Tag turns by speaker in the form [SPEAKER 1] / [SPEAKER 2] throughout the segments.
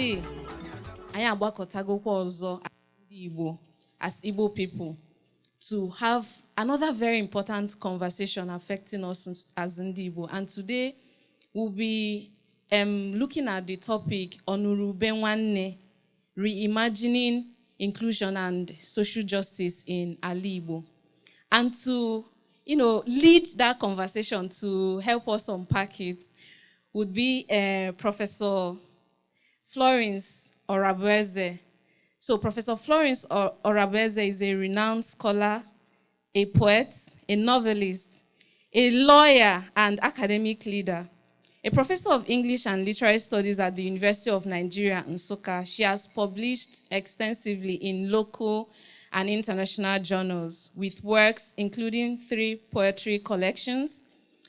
[SPEAKER 1] today, I am agbakọtagokwa ọzọ as ndị Igbo, as Igbo people, to have another very important conversation affecting us as ndị Igbo. And today, we'll be looking at the topic, Ọnụrụ Ube Nwanne, Reimagining Inclusion and Social Justice in Ala Igbo. And to, lead that conversation, to help us unpack it, would be Professor Florence Orabueze. So Professor Florence Orabueze is a renowned scholar, a poet, a novelist, a lawyer, and academic leader. A professor of English and Literary Studies at the University of Nigeria, Nsukka, she has published extensively in local and international journals with works including 3 poetry collections,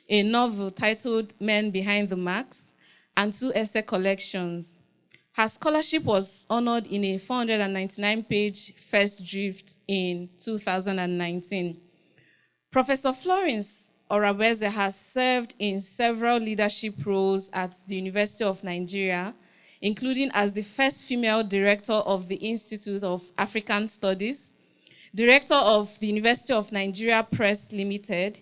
[SPEAKER 1] a novel titled Men Behind the Marks, and 2 essay collections. Her scholarship was honored in a 499-page first draft in 2019. Professor Florence Orabueze has served in several leadership roles at the University of Nigeria, including as the first female director of the Institute of African Studies, director of the University of Nigeria Press Limited,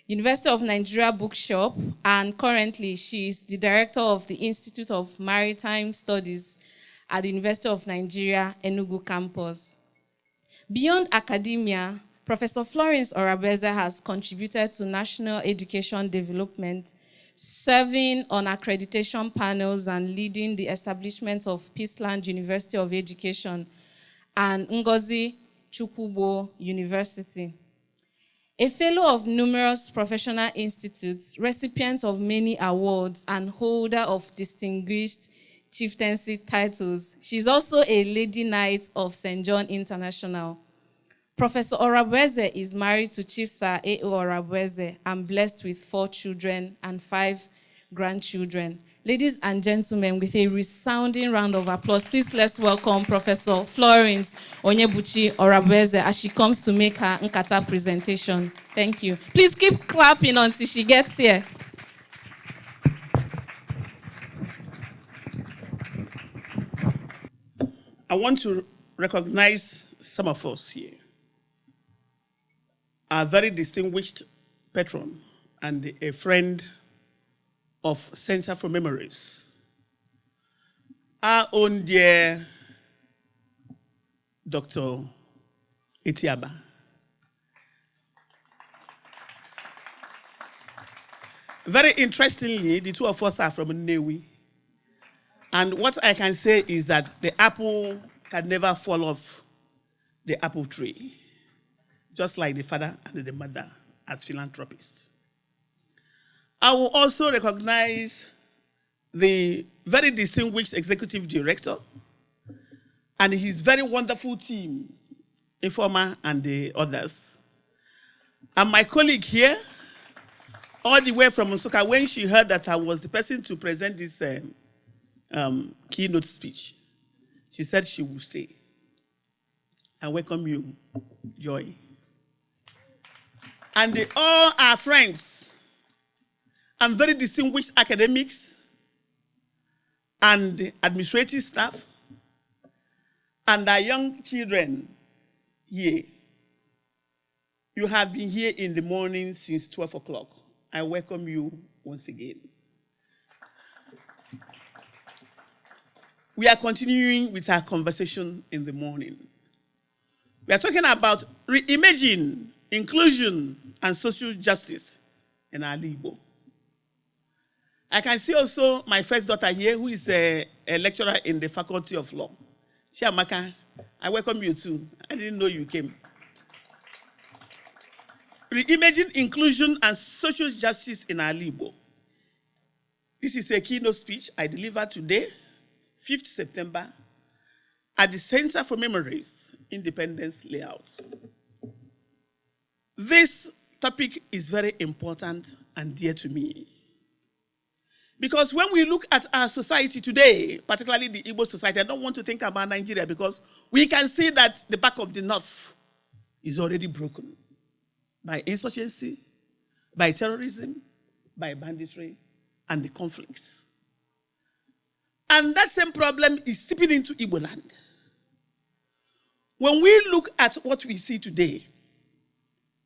[SPEAKER 1] University of Nigeria Bookshop, and currently she is the director of the Institute of Maritime Studies at the University of Nigeria, Enugu Campus. Beyond academia, Professor Florence Orabueze has contributed to national education development, serving on accreditation panels and leading the establishment of Peaceland University of Education and Ngozi Chukwubo University. A fellow of numerous professional institutes, recipient of many awards, and holder of distinguished chieftaincy titles, she is also a Lady Knight of St. John International. Professor Orabueze is married to Chief Sir A.O. Orabueze and blessed with 4 children and 5 grandchildren. Ladies and gentlemen, with a resounding round of applause, please let's welcome Professor Florence Onyebuchi Orabueze as she comes to make her Ńkàtà presentation. Thank you. Please keep clapping until she gets here.
[SPEAKER 2] I want to recognize some of us here. A very distinguished patron and a friend of Center for Memories. Our own dear Dr. Etiaba. Very interestingly, the 2 of us are from Nnewi. And what I can say is that the apple can never fall off the apple tree, just like the father and the mother as philanthropists. I will also recognize the very distinguished executive director and his very wonderful team, Informa and the others. And my colleague here, all the way from Nsukka, when she heard that I was the person to present this keynote speech, she said she would stay. I welcome you, Joy. And all our friends and very distinguished academics and administrative staff and our young children here. You have been here in the morning since 12 o'clock. I welcome you once again. We are continuing with our conversation in the morning. We are talking about reimagining inclusion and social justice in Ala Igbo. I can see also my first daughter here, who is a lecturer in the Faculty of Law. Chiamaka, I welcome you too. I didn't know you came. Reimagine inclusion and social justice in Ala Igbo. This is a keynote speech I delivered today, 5th September, at the Center for Memories, Independence Layout. This topic is very important and dear to me. Because when we look at our society today, particularly the Igbo society, I don't want to think about Nigeria because we can see that the back of the north is already broken by insurgency, by terrorism, by banditry, and the conflicts. And that same problem is seeping into Igbo land. When we look at what we see today,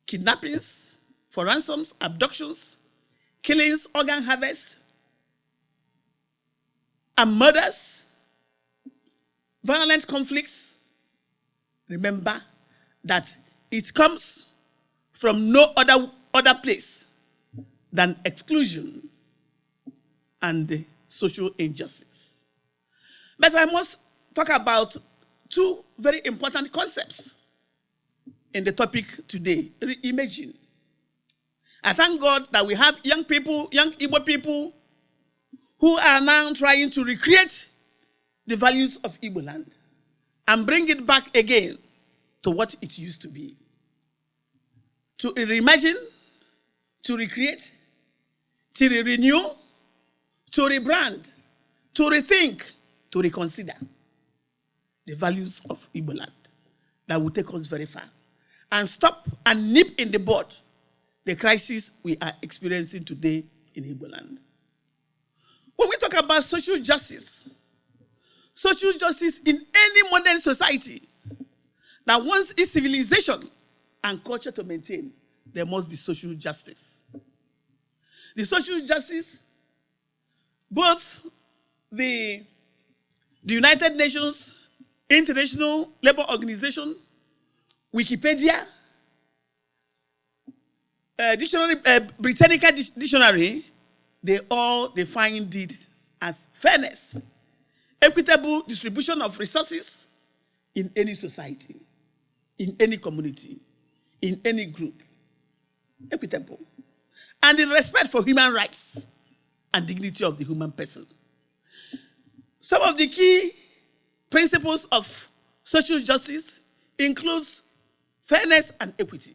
[SPEAKER 2] kidnappings for ransoms, abductions, killings, organ harvests, and murders, violent conflicts, remember that it comes from no other place than exclusion and social injustice. But I must talk about two very important concepts in the topic today, reimagine. I thank God that we have young people, young Igbo people, who are now trying to recreate the values of Igbo land and bring it back again to what it used to be. To reimagine, to recreate, to renew, to rebrand, to rethink, to reconsider the values of Igbo land that will take us very far and stop and nip in the bud the crisis we are experiencing today in Igbo land. When we talk about social justice in any modern society that wants its civilization and culture to maintain, there must be social justice. The social justice, both the United Nations, International Labour Organization, Wikipedia, Britannica Dictionary, they all defined it as fairness, equitable distribution of resources in any society, in any community, in any group. Equitable. And in respect for human rights and dignity of the human person. Some of the key principles of social justice includes fairness and equity.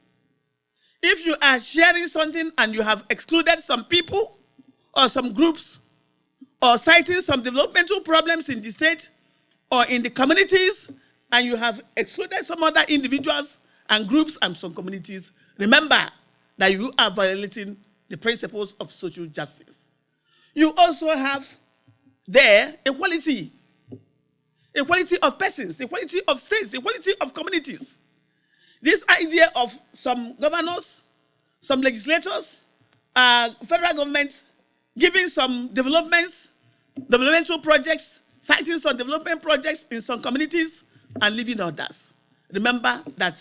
[SPEAKER 2] If you are sharing something and you have excluded some people or some groups or citing some developmental problems in the state or in the communities and you have excluded some other individuals and groups and some communities, remember that you are violating the principles of social justice. You also have there equality. Equality of persons, equality of states, equality of communities. This idea of some governors, some legislators, federal government giving some developmental projects, citing some development projects in some communities and leaving others. Remember that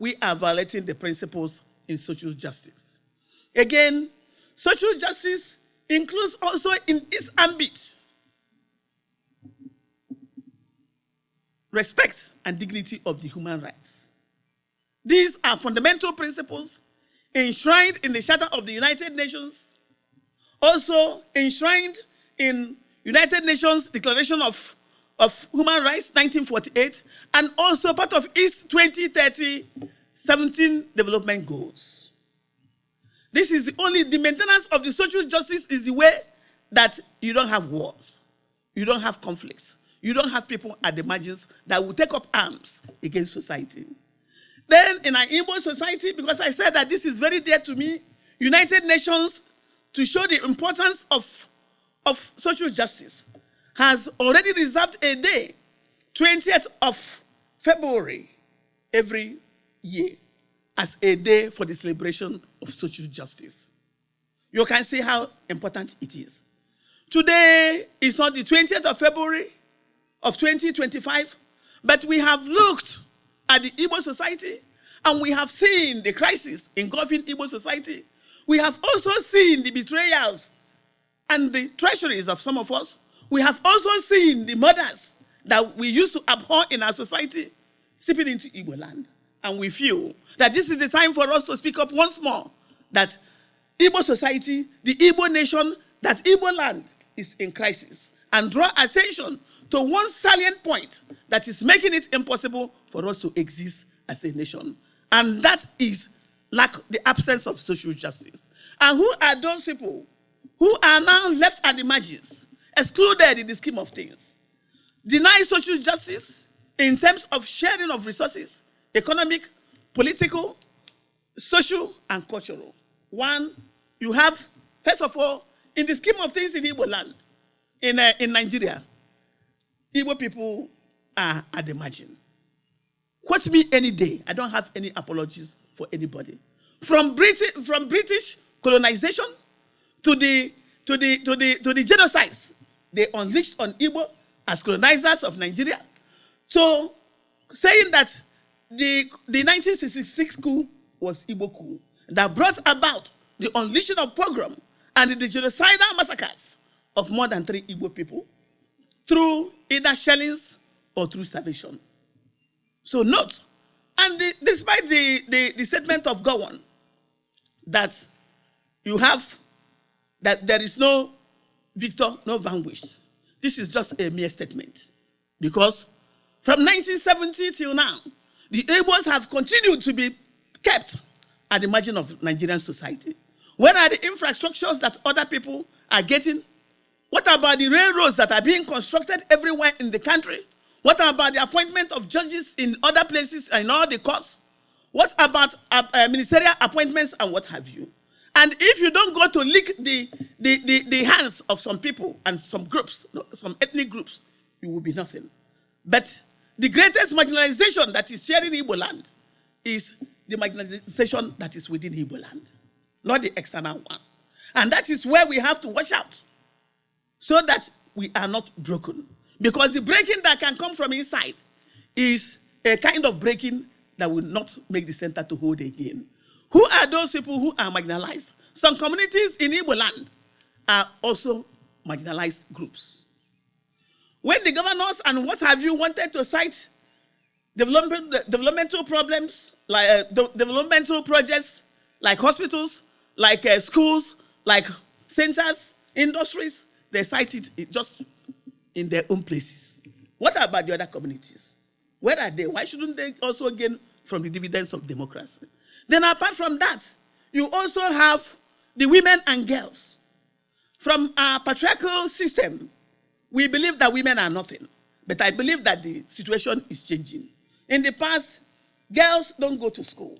[SPEAKER 2] we are violating the principles in social justice. Again, social justice includes also in its ambit respect and dignity of the human rights. These are fundamental principles enshrined in the Charter of the United Nations, also enshrined in United Nations Declaration of Human Rights, 1948, and also part of its 2030 17 development goals. This is the maintenance of the social justice is the way that you don't have wars, you don't have conflicts, you don't have people at the margins that will take up arms against society. Then in our Igbo society, because I said that this is very dear to me, United Nations, to show the importance of social justice, has already reserved a day, 20th of February, every year, as a day for the celebration of social justice. You can see how important it is. Today is not the 20th of February of 2025, but we have looked at the Igbo society and we have seen the crisis engulfing Igbo society. We have also seen the betrayals and the treacheries of some of us. We have also seen the murders that we used to abhor in our society seeping into Igbo land. And we feel that this is the time for us to speak up once more that Igbo society, the Igbo nation, that Igbo land is in crisis and draw attention to one salient point that is making it impossible for us to exist as a nation. And that is the absence of social justice. And who are those people who are now left at the margins, excluded in the scheme of things? Deny social justice in terms of sharing of resources, economic, political, social, and cultural. One, you have, first of all, in the scheme of things in Igbo land, in Nigeria, Igbo people are at the margin. Quote me any day. I don't have any apologies for anybody. From British colonization to the genocides they unleashed on Igbo as colonizers of Nigeria. So saying that the 1966 coup was Igbo coup that brought about the unleashing of pogrom and the genocidal massacres of more than 3 Igbo people through either shellings or through starvation. So note, and despite the statement of Gowon that you have, that there is no victor, no vanquished, this is just a mere statement. Because from 1970 till now, the Igbos have continued to be kept at the margin of Nigerian society. Where are the infrastructures that other people are getting? What about the railroads that are being constructed everywhere in the country? What about the appointment of judges in other places and in all the courts? What about ministerial appointments and what have you? And if you don't go to lick the hands of some people and some groups, some ethnic groups, you will be nothing. But the greatest marginalization that is here in Igbo land is the marginalization that is within Igbo land, not the external one. And that is where we have to watch out so that we are not broken. Because the breaking that can come from inside is a kind of breaking that will not make the center to hold again. Who are those people who are marginalized? Some communities in Igbo land are also marginalized groups. When the governors and what have you wanted to cite developmental problems, like developmental projects, like hospitals, like schools, like centers, industries, they cite it just in their own places. What about the other communities? Where are they? Why shouldn't they also gain from the dividends of democracy? Then apart from that, you also have the women and girls. From our patriarchal system, we believe that women are nothing. But I believe that the situation is changing. In the past, girls don't go to school.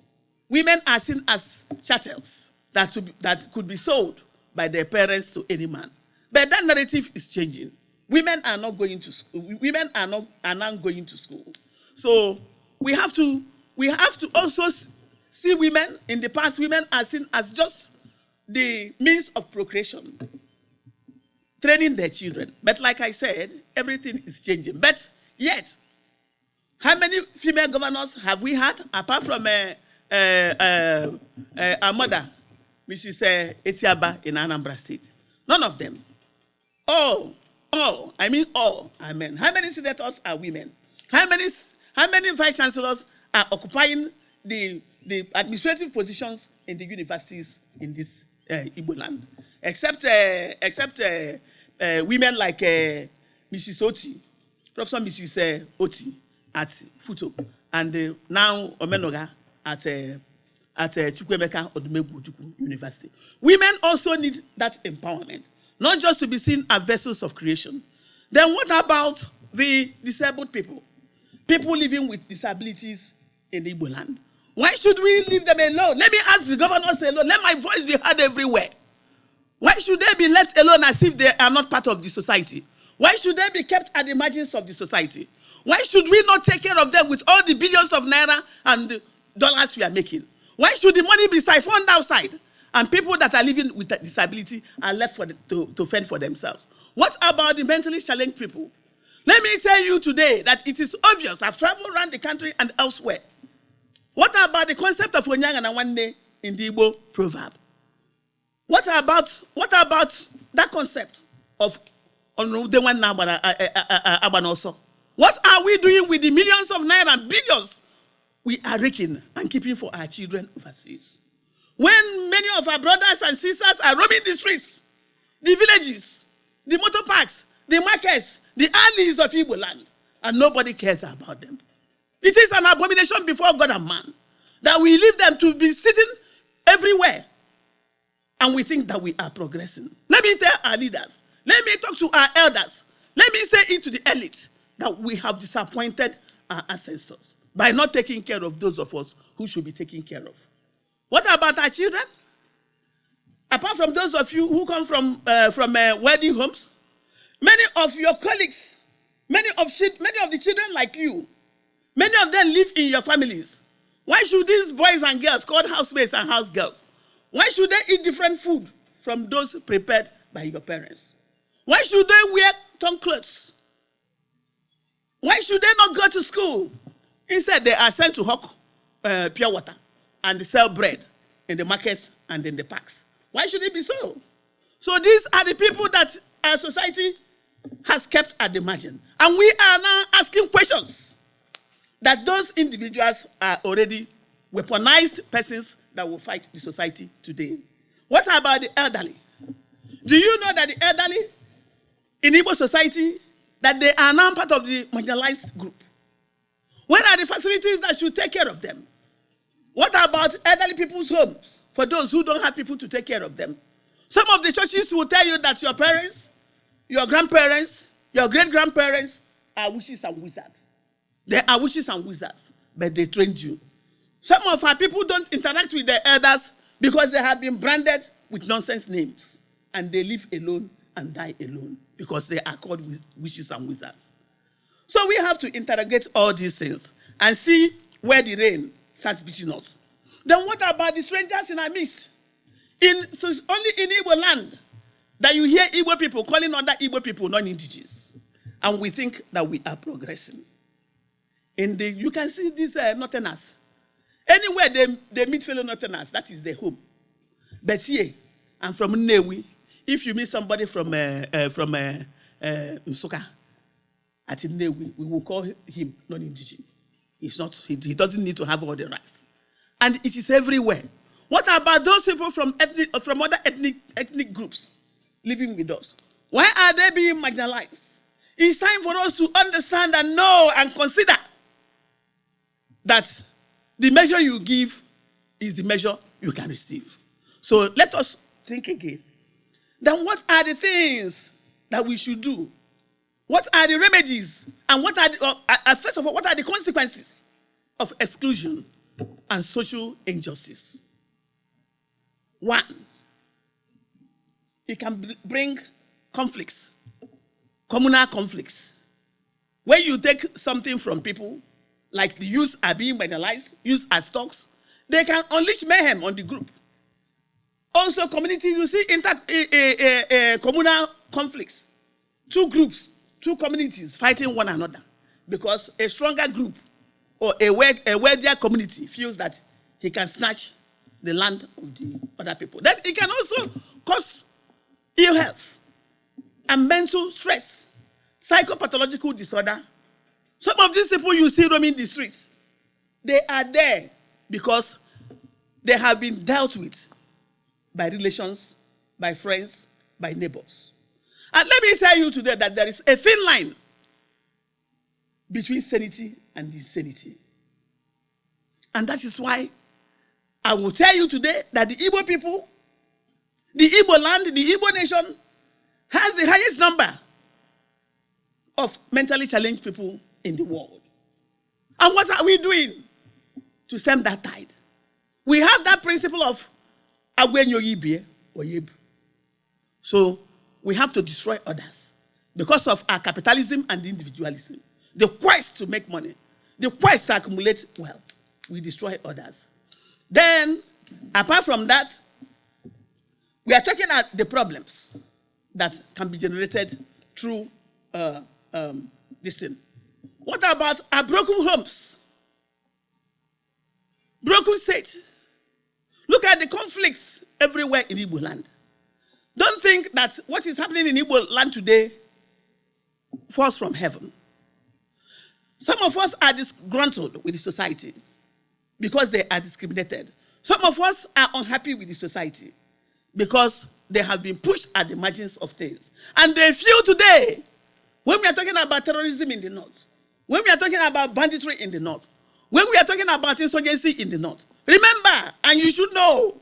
[SPEAKER 2] Women are seen as chattels that could be sold by their parents to any man. But that narrative is changing. Women are not going to school. Women are not going to school. So we have to also see women. In the past, women are seen as just the means of procreation, training their children. But like I said, everything is changing. But yet, how many female governors have we had, apart from our mother, Mrs. Etiaba in Anambra State? None of them. All, I mean all are men. How many senators are women? How many vice chancellors are occupying the administrative positions in the universities in this Igbo land? Except women like Mrs. Oti, Professor Mrs. Oti at Futo, and now Omenoga at Chukwemeka Odumegwu University. Women also need that empowerment, not just to be seen as vessels of creation. Then what about the disabled people? People living with disabilities in Igbo land. Why should we leave them alone? Let me ask the governors alone. Let my voice be heard everywhere. Why should they be left alone as if they are not part of the society? Why should they be kept at the margins of the society? Why should we not take care of them with all the billions of naira and dollars we are making? Why should the money be siphoned outside and people that are living with a disability are left to fend for themselves? What about the mentally challenged people? Let me tell you today that it is obvious. I've traveled around the country and elsewhere. What about the concept of Onyangana Nwanne in the Igbo proverb? What about that concept of Ọnụrụ Ube Nwanne? What are we doing with the millions of naira and billions we are raking and keeping for our children overseas? When many of our brothers and sisters are roaming the streets, the villages, the motor parks, the markets, the alleys of Igbo land, and nobody cares about them. It is an abomination before God and man that we leave them to be sitting everywhere and we think that we are progressing. Let me tell our leaders, let me talk to our elders, let me say it to the elite that we have disappointed our ancestors by not taking care of those of us who should be taken care of. What about our children? Apart from those of you who come from wealthy homes, many of your colleagues Many of the children like you, many of them live in your families. Why should these boys and girls, called housemates and house girls, why should they eat different food from those prepared by your parents? Why should they wear torn clothes? Why should they not go to school? Instead, they are sent to hawk pure water and sell bread in the markets and in the parks. Why should it be so? So these are the people that our society has kept at the margin. And we are now asking questions that those individuals are already weaponized persons that will fight the society today. What about the elderly? Do you know that the elderly in Igbo society, that they are now part of the marginalized group? Where are the facilities that should take care of them? What about elderly people's homes for those who don't have people to take care of them? Some of the churches will tell you that your parents, your grandparents, your great-grandparents are witches and wizards. They are witches and wizards, but they trained you. Some of our people don't interact with their elders because they have been branded with nonsense names, and they live alone and die alone because they are called witches and wizards. So we have to interrogate all these things and see where the rain starts beating us. Then what about the strangers in our midst? So it's only in Igbo land that you hear Igbo people calling other Igbo people non-indigenous. And we think that we are progressing. You can see these Northerners. Anywhere they meet fellow Northerners, that is their home. But here, I'm from Nnewi. If you meet somebody from Nsukka, at Nnewi, we will call him non-indigenous. He doesn't need to have all the rights. And it is everywhere. What about those people from other ethnic groups living with us? Why are they being marginalized? It's time for us to understand and know and consider that the measure you give is the measure you can receive. So let us think again. Then what are the things that we should do? What are the remedies? And what are first of all, what are the consequences of exclusion and social injustice? One, it can bring conflicts, communal conflicts. When you take something from people, like the youth are being marginalized, used as stocks, they can unleash mayhem on the group. Also, community, you see communal conflicts. Two groups, two communities fighting one another because a stronger group or a wealthier community feels that he can snatch the land of the other people. Then it can also cause ill health and mental stress, psychopathological disorder. Some of these people you see roaming the streets, they are there because they have been dealt with by relations, by friends, by neighbors. And let me tell you today that there is a thin line between sanity and insanity. And that is why I will tell you today that the Igbo people, the Igbo land, the Igbo nation has the highest number of mentally challenged people in the world. And what are we doing to stem that tide? We have that principle of Agwenyo Yibie or Yib. So we have to destroy others because of our capitalism and individualism. The quest to make money, the quest to accumulate wealth, we destroy others. Then, apart from that, we are talking about the problems that can be generated through this thing. What about our broken homes? Broken state. Look at the conflicts everywhere in Igbo land. Don't think that what is happening in Igbo land today falls from heaven. Some of us are disgruntled with the society because they are discriminated. Some of us are unhappy with the society because they have been pushed at the margins of things. And they feel today, when we are talking about terrorism in the north, when we are talking about banditry in the north, when we are talking about insurgency in the north, remember, and you should know,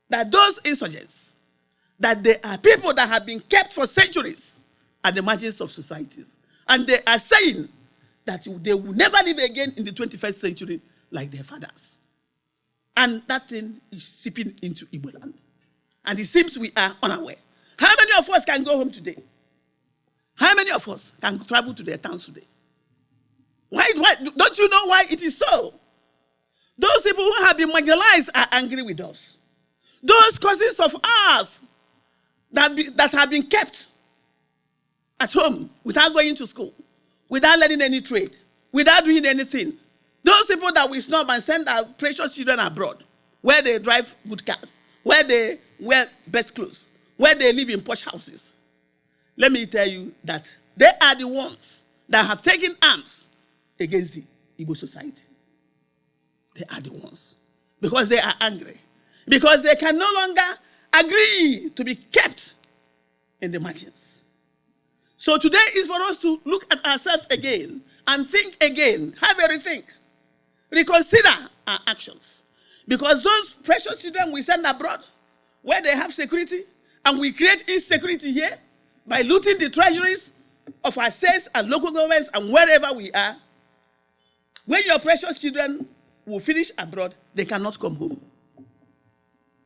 [SPEAKER 2] that those insurgents, that they are people that have been kept for centuries at the margins of societies. And they are saying that they will never live again in the 21st century like their fathers. And that thing is seeping into Igbo land. And it seems we are unaware. How many of us can go home today How many of us can travel to their towns today? Why? Don't you know why it is so? Those people who have been marginalized are angry with us. Those cousins of ours that have been kept at home without going to school, without learning any trade, without doing anything. Those people that we snub and send our precious children abroad, where they drive good cars, where they wear best clothes, where they live in posh houses. Let me tell you that they are the ones that have taken arms against the Igbo society. They are the ones. Because they are angry. Because they can no longer agree to be kept in the margins. So today is for us to look at ourselves again and think again, have a rethink, reconsider our actions. Because those precious children we send abroad, where they have security, and we create insecurity here by looting the treasuries of our states and local governments and wherever we are, when your precious children will finish abroad, they cannot come home.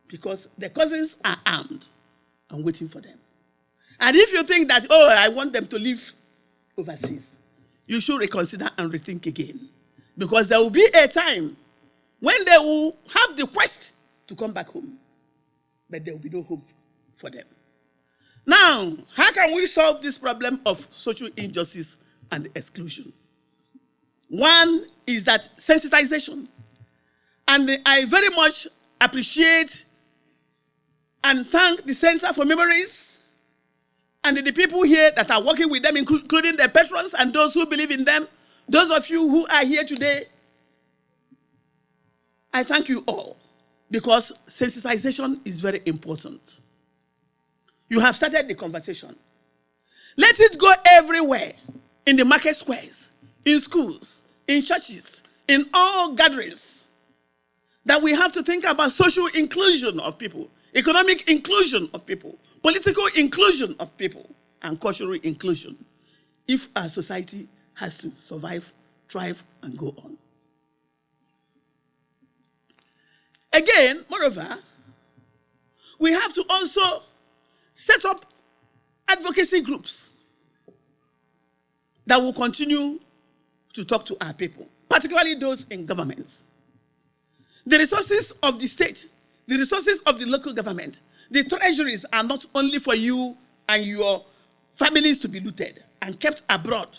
[SPEAKER 2] Because their cousins are armed and waiting for them. And if you think that, oh, I want them to live overseas, you should reconsider and rethink again. Because there will be a time when they will have the quest to come back home, but there will be no home for them. Now, how can we solve this problem of social injustice and exclusion? One is that sensitization. And I very much appreciate and thank the Center for Memories and the people here that are working with them, including their patrons and those who believe in them. Those of you who are here today, I thank you all, because sensitization is very important. You have started the conversation. Let it go everywhere, in the market squares, in schools, in churches, in all gatherings, that we have to think about social inclusion of people, economic inclusion of people, political inclusion of people, and cultural inclusion, if our society has to survive, thrive, and go on. Again, moreover, we have to also set up advocacy groups that will continue to talk to our people, particularly those in governments. The resources of the state, the resources of the local government, the treasuries are not only for you and your families to be looted and kept abroad.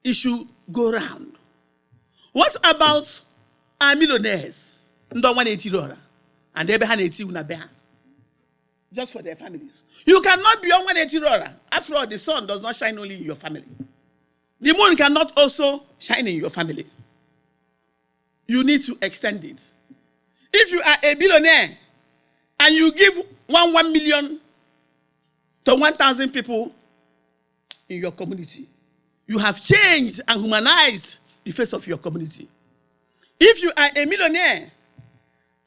[SPEAKER 2] It should go round. What about our millionaires? $180 and they behind $80 just for their families. You cannot be on $180. After all, the sun does not shine only in your family. The moon cannot also shine in your family. You need to extend it. If you are a billionaire and you give 1 million to 1,000 people in your community, you have changed and humanized the face of your community. If you are a millionaire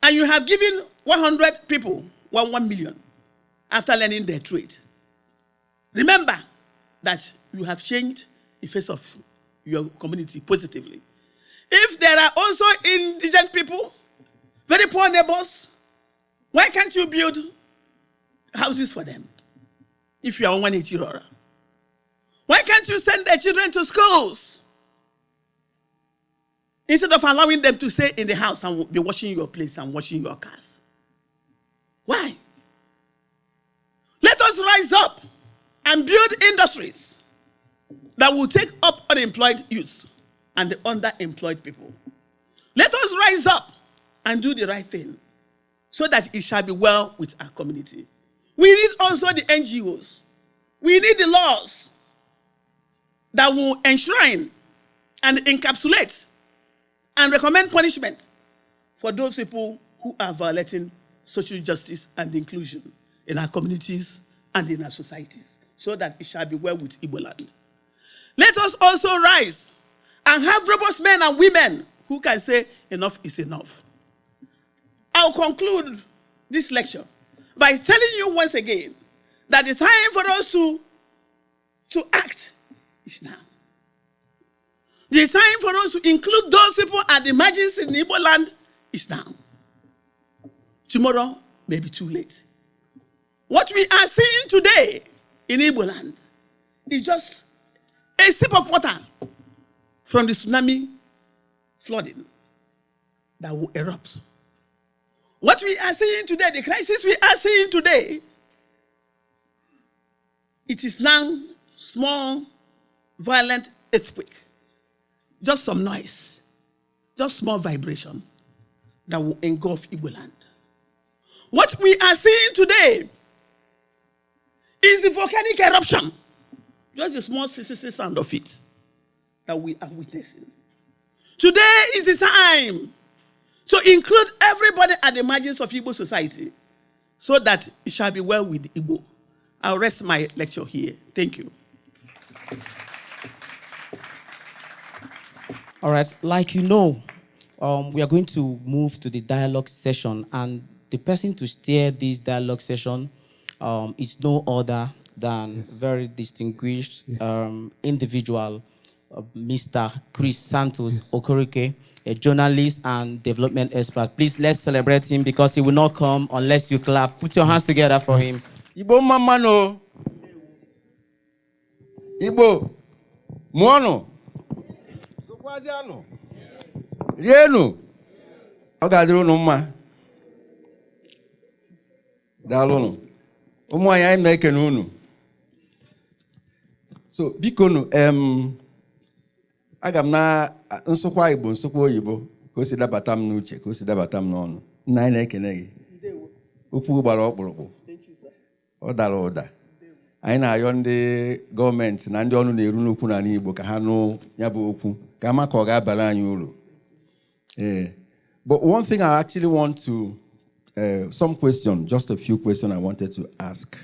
[SPEAKER 2] and you have given 100 people 1 million after learning their trade, remember that you have changed the face of your community positively. If there are also indigent people, very poor neighbors, why can't you build houses for them if you are on $180? Why can't you send their children to schools instead of allowing them to stay in the house and be washing your plates and washing your cars? Why? Let us rise up and build industries that will take up unemployed youth and the underemployed people. Let us rise up and do the right thing so that it shall be well with our community. We need also the NGOs. We need the laws that will enshrine and encapsulate and recommend punishment for those people who are violating social justice and inclusion in our communities and in our societies, so that it shall be well with Igbo land. Let us also rise and have robust men and women who can say enough is enough. I'll conclude this lecture by telling you once again that the time for us to act is now. The time for us to include those people at the margins in Igbo land is now. Tomorrow may be too late. What we are seeing today in Igbo land is just a sip of water from the tsunami flooding that will erupt. What we are seeing today, the crisis we are seeing today, it is now small, violent earthquake. Just some noise, just small vibration that will engulf Igbo land. What we are seeing today is the volcanic eruption. Just the small sound of it that we are witnessing. Today is the time to include everybody at the margins of Igbo society so that it shall be well with Igbo. I'll rest my lecture here. Thank you.
[SPEAKER 3] All right, like you know, we are going to move to the dialogue session, and the person to steer this dialogue session is no other than very distinguished individual, Mr. Chris Santos Okorike, a journalist and development expert. Please, let's celebrate him because he will not come unless you clap. Put your hands together for him.
[SPEAKER 4] Igbo mamano. Igbo. Mono. Sokwaziano. Rienu. Ogadru numa. Dalonu. Umu anya imeke nunu. So, bikono, agam na nsokwa Igbo, nsokwa Oyibo, ka o si dabata m n'uche, ka o si dabata m n'ọnụ. Nna anyị na-ekene gị. Okwu gbara ọkpụrụkpụ. Ọ dara ụda. Anyị na-ayọ ndị gọọmenti na ndị ọnụ na-eru n'okwu n'ala Igbo ka ha nụ ya bụ okwu, ka ama ka ọ ga-abara anyị uru. But one thing I actually want to, some question, just a few questions I wanted to ask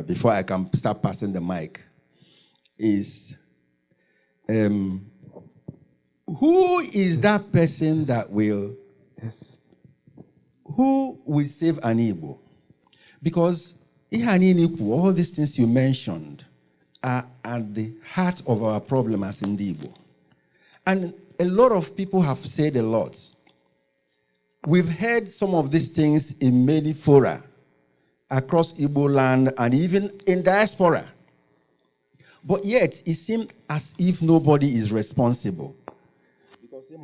[SPEAKER 4] before I can start passing the mic is, who is that person that will save an Igbo? Because all these things you mentioned are at the heart of our problem as Igbo. And a lot of people have said a lot. We've heard some of these things in many fora across Igbo land and even in diaspora. But yet, it seems as if nobody is responsible. Because who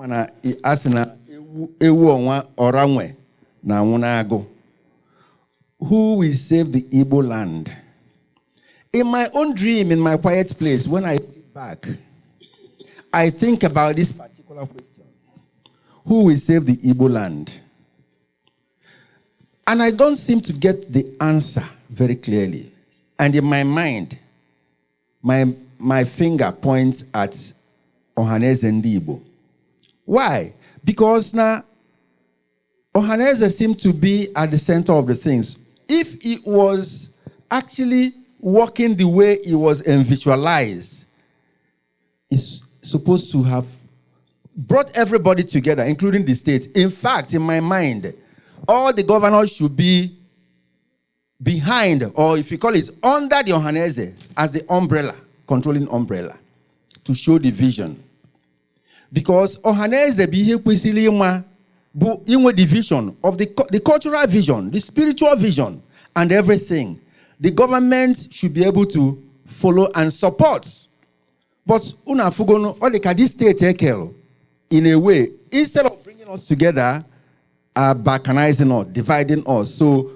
[SPEAKER 4] will save the Igbo land? In my own dream, in my quiet place, when I sit back, I think about this particular question. Who will save the Igbo land? And I don't seem to get the answer very clearly. And in my mind, my finger points at Ohanaeze Ndị Igbo. Why? Because now Ohanaeze seemed to be at the center of the things. If it was actually working the way it was visualized, it's supposed to have brought everybody together, including the state. In fact, in my mind, all the governors should be behind, or if you call it, under the Ohanaeze as the umbrella, controlling umbrella, to show the vision. Because Ohanaeze be here the vision of the cultural vision, the spiritual vision, and everything. The government should be able to follow and support. But this state in a way, instead of bringing us together, are balkanizing us, dividing us. So,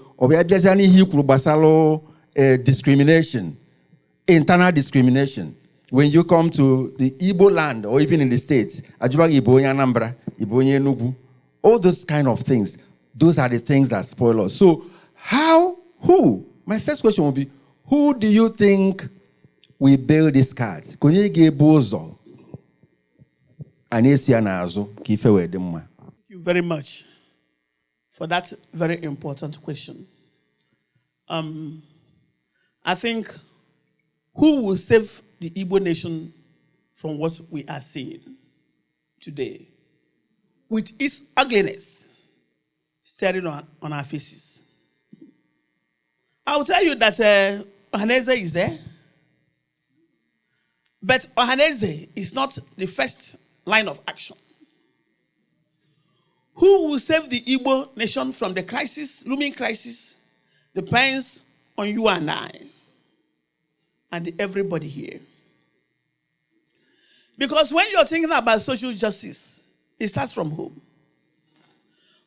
[SPEAKER 4] discrimination, internal discrimination. When you come to the Igbo land or even in the States, Enugu, all those kind of things, those are the things that spoil us. So, who? My first question will be, who do you think will build these cards? Thank you
[SPEAKER 2] very much for that very important question. I think who will save the Igbo nation from what we are seeing today, with its ugliness staring on our faces? I will tell you that Ohanaeze is there, but Ohanaeze is not the first line of action. Who will save the Igbo nation from the crisis, looming crisis, depends on you and I. and everybody here. Because when you're thinking about social justice, it starts from home.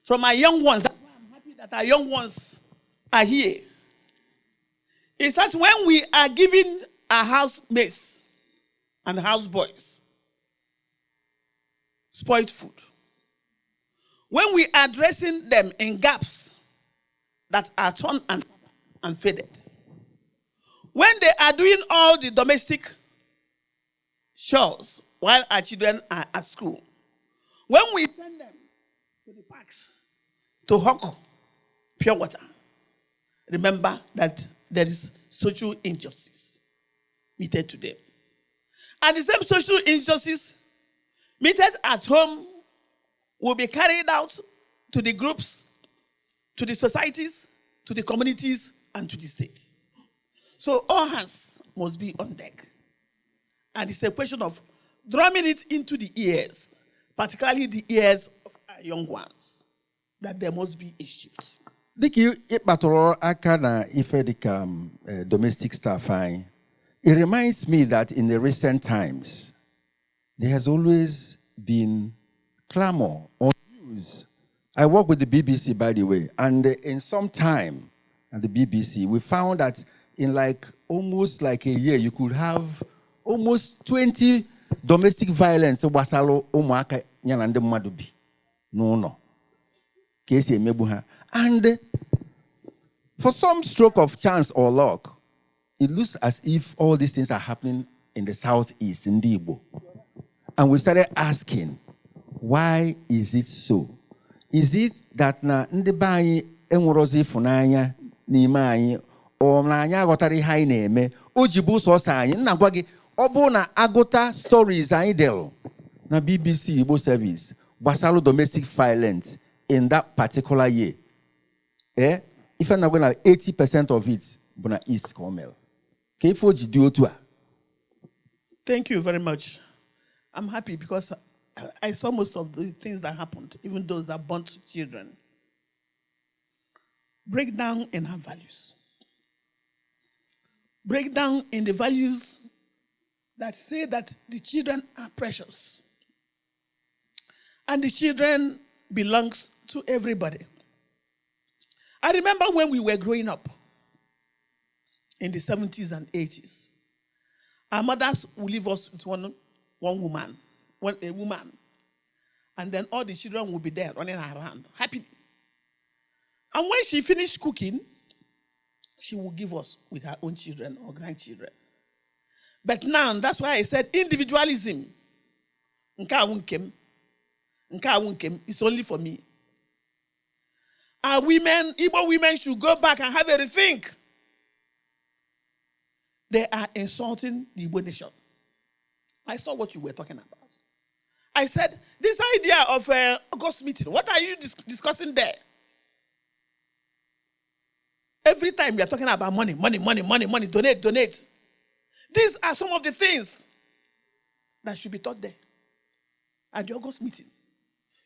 [SPEAKER 2] From our young ones. That's why I'm happy that our young ones are here. It starts when we are giving our housemates and houseboys spoiled food. When we are dressing them in gaps that are torn and faded. When they are doing all the domestic chores while our children are at school. When we send them to the parks to hawk pure water, remember that there is social injustice meted to them. And the same social injustice meted at home will be carried out to the groups, to the societies, to the communities, and to the states. So all hands must be on deck. And it's a question of drumming it into the ears, particularly the ears of our young ones, that there must be a shift.
[SPEAKER 4] Diki ipatoro aka na ife dika domestic staff. It reminds me that in the recent times, there has always been clamor on news. I work with the BBC, by the way, and in some time at the BBC, we found that in almost like a year, you could have almost 20 domestic violence. And for some stroke of chance or luck, it looks as if all these things are happening in the southeast, in Ìgbò. And we started asking, why is it so? Is it that na ndị be anyị enwerozi ịfụnanya n'ime anyị o na anyị aghọtara ihe anyị na-eme o ji bụ sọsọ anyị nna gwa gị ọ bụ na agụta stories anyị delụ na BBC Igbo service gbasara domestic violence in that particular year. If I'm not going to 80% of it bụ na East Comel. Ka ife o ji dị otu a.
[SPEAKER 2] Thank you very much. I'm happy because I saw most of the things that happened, even those that burnt children. Breakdown in our values. Breakdown in the values that say that the children are precious. And the children belongs to everybody. I remember when we were growing up in the 70s and 80s, our mothers would leave us with one woman, a woman, and then all the children would be there running around happily. And when she finished cooking, she would give us with her own children or grandchildren. But now, that's why I said individualism. Nkàtà Ụ is only for me. Our women, Igbo women should go back and have a rethink. They are insulting the Igbo nation. I saw what you were talking about. I said, this idea of August meeting, what are you discussing there? Every time we are talking about money, donate. These are some of the things that should be taught there. At the August meeting,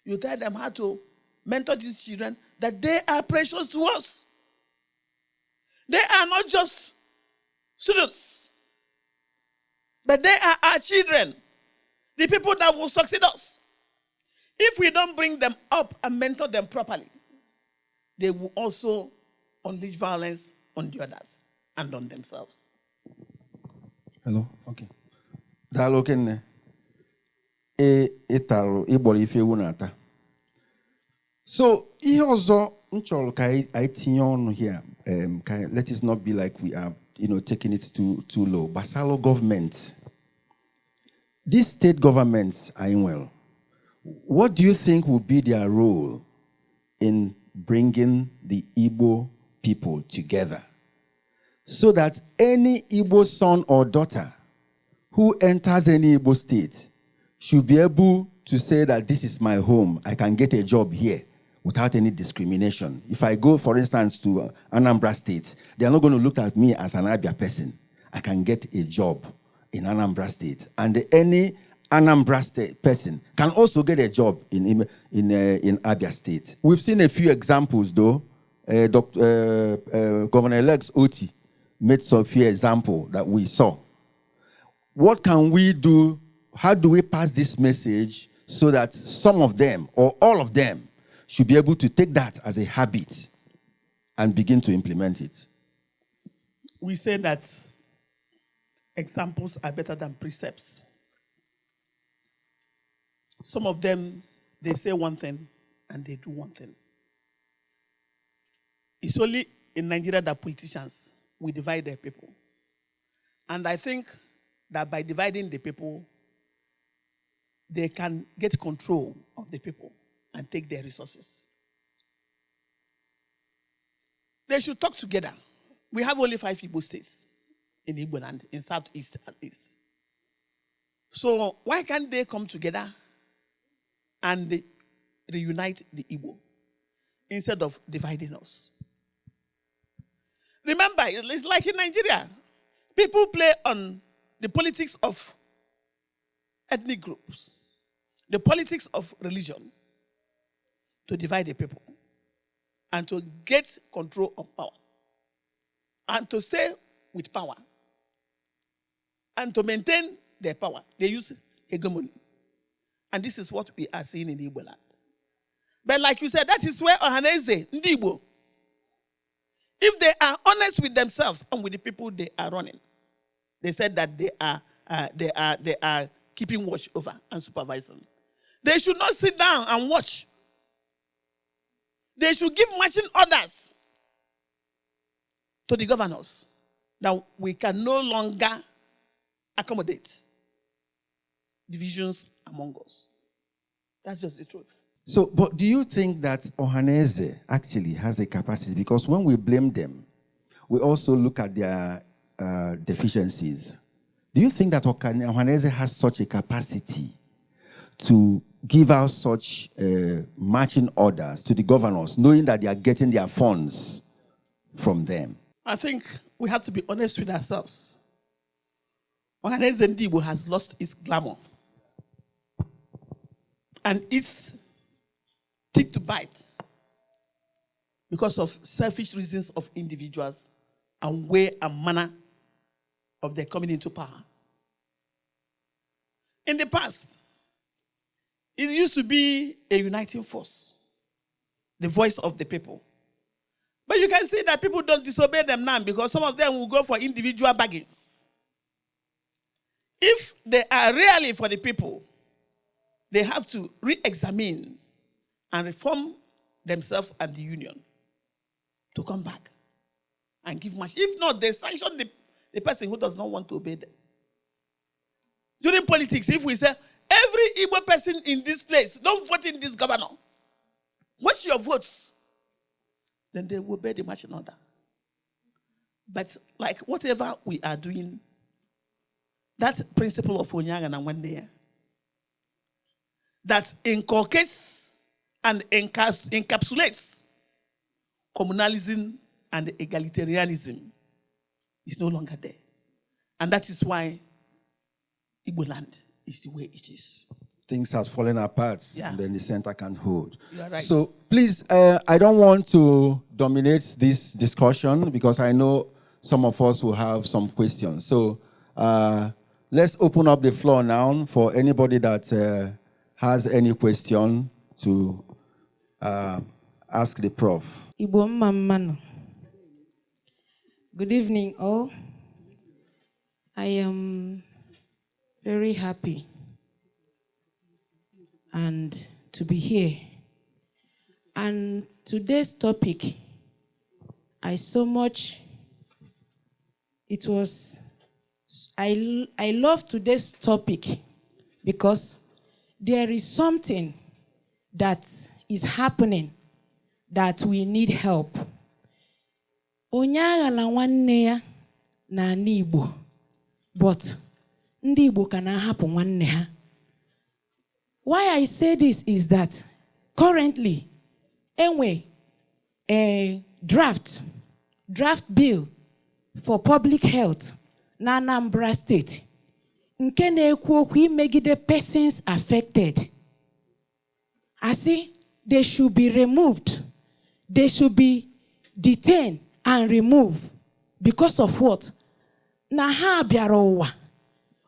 [SPEAKER 2] you tell them how to mentor these children, that they are precious to us. They are not just students, but they are our children, the people that will succeed us. If we don't bring them up and mentor them properly, they will also unleash violence on the others and on themselves.
[SPEAKER 4] Hello? Okay. Dalokenne. Italo ibolo ife unata. So, ihe ọzọ nchọrọ ka I tinye ọnụ here. Let it not be like we are, taking it too low. Basalo government. These state governments are well. What do you think will be their role in bringing the Igbo people together, so that any Igbo son or daughter who enters any Igbo state should be able to say that this is my home, I can get a job here without any discrimination? If I go, for instance, to Anambra State, they are not going to look at me as an Abia person. I can get a job in Anambra State. And any Anambra State person can also get a job in Abia State. We've seen a few examples, though. Governor-elect Oti made Sophia example that we saw. What can we do? How do we pass this message so that some of them or all of them should be able to take that as a habit and begin to implement it?
[SPEAKER 2] We say that examples are better than precepts. Some of them, they say one thing and they do one thing. It's only in Nigeria that politicians will divide their people. And I think that by dividing the people, they can get control of the people and take their resources. They should talk together. We have only 5 Igbo states in Igbo land, in Southeast and East. So why can't they come together and reunite the Igbo instead of dividing us? Remember, it's like in Nigeria. People play on the politics of ethnic groups, the politics of religion to divide the people and to get control of power and to stay with power and to maintain their power. They use hegemony. And this is what we are seeing in Igbo land. But like you said, that is where Ohaneze, Ndi Igbo, if they are honest with themselves and with the people they are running, they said that they are keeping watch over and supervising. They should not sit down and watch. They should give marching orders to the governors that we can no longer accommodate divisions among us. That's just the truth.
[SPEAKER 4] So, but do you think that Ohaneze actually has a capacity? Because when we blame them, we also look at their deficiencies. Do you think that Ohaneze has such a capacity to give out such marching orders to the governors, knowing that they are getting their funds from them?
[SPEAKER 2] I think we have to be honest with ourselves. Ohaneze Ndi Igbo has lost its glamour and its tick to bite because of selfish reasons of individuals and way and manner of their coming into power. In the past, it used to be a uniting force, the voice of the people. But you can see that people don't disobey them now because some of them will go for individual bargains. If they are really for the people, they have to re-examine and reform themselves and the union to come back and give much. If not, they sanction the person who does not want to obey them. During politics, if we say, every Igbo person in this place, don't vote in this governor. Watch your votes. Then they will obey the marching order. But like whatever we are doing, that principle of Onyaga and Wanne, that inculcates and encapsulates communalism and egalitarianism is no longer there. And that is why Igbo land is the way it is.
[SPEAKER 4] Things have fallen apart,
[SPEAKER 2] Yeah.
[SPEAKER 4] and then the center can hold.
[SPEAKER 2] You are right.
[SPEAKER 4] So please, I don't want to dominate this discussion because I know some of us will have some questions. So let's open up the floor now for anybody that has any question to ask the Prof.
[SPEAKER 5] Igbo Mmamano. Good evening, all. I am very happy and to be here. And today's topic, I love today's topic because there is something that is happening that we need help. Onye aghala nwanne ya na ndị Igbo, but ndị Igbo ka na-ahapụ nwanne ha. Why I say this is that currently, enwe a draft bill for public health na Anambra State, nke na-ekwu okwu imegide persons affected. I say they should be removed. They should be detained and removed because of what? Na ha bịara ụwa.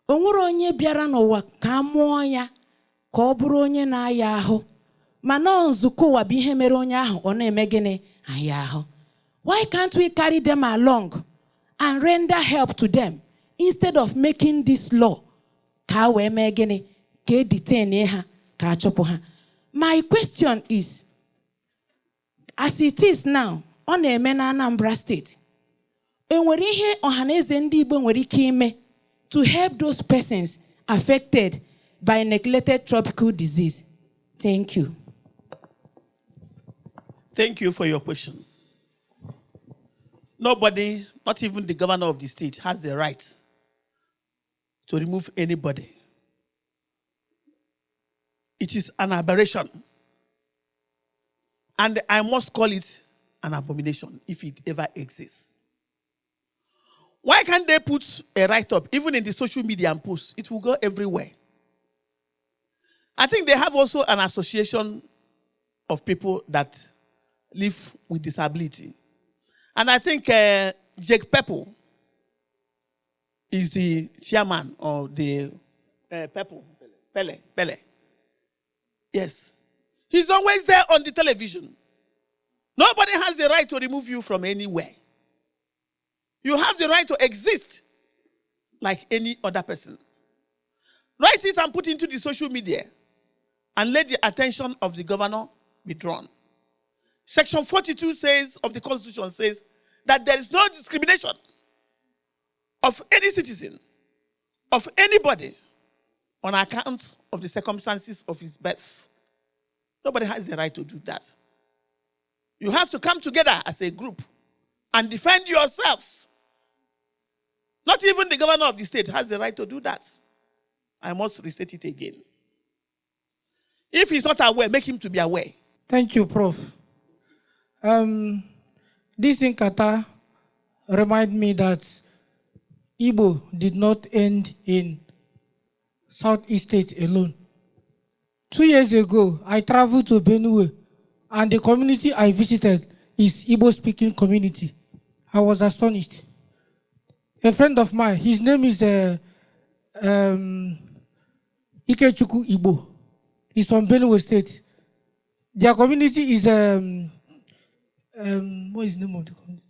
[SPEAKER 5] O nwere onye bịara n'ụwa ka a mụọ ya ka ọ bụrụ onye na-aya ahụ. Mana nzukọ ụwa bụ ihe mere onye ahụ ọ na-eme gịnị? Aya ahụ. Why can't we carry them along and render help to them instead of making this law? Ka wee mee gịnị? Ka e detain ha, ka achụpụ ha. My question is, as it is now, ọ na-eme na Anambra State, enwere ihe ọhaneze ndị Igbo nwere ike ime to help those persons affected by neglected tropical disease? Thank you.
[SPEAKER 2] Thank you for your question. Nobody, not even the governor of the state, has the right to remove anybody. It is an aberration. And I must call it an abomination if it ever exists. Why can't they put a write-up, even in the social media and post? It will go everywhere. I think they have also an association of people that live with disability. And I think Jake Pepple is the chairman of the Pele. Yes. He's always there on the television. Nobody has the right to remove you from anywhere. You have the right to exist like any other person. Write it and put into the social media and let the attention of the governor be drawn. Section 42 says, of the Constitution says, that there is no discrimination of any citizen, of anybody, on account of the circumstances of his birth. Nobody has the right to do that. You have to come together as a group and defend yourselves. Not even the governor of the state has the right to do that. I must restate it again. If he's not aware, make him to be aware.
[SPEAKER 6] Thank you, Prof. This Ńkàtà remind me that Igbo did not end in Southeast State alone. 2 years ago, I traveled to Benue, and the community I visited is Igbo-speaking community. I was astonished. A friend of mine, his name is Ikechukwu Igbo. He's from Benue State. Their community is what is the name of the community?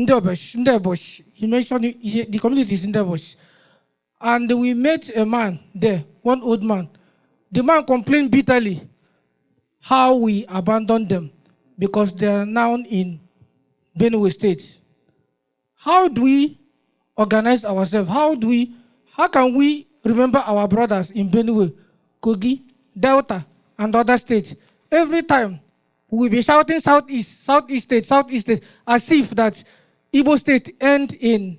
[SPEAKER 6] Ndebosh. He mentioned the community is Ndebosh. And we met a man there, one old man. The man complained bitterly how we abandoned them because they are now in Benue State. How do we organize ourselves? How can we remember our brothers in Benue, Kogi, Delta, and other states? Every time we will be shouting Southeast State, as if that Igbo State end in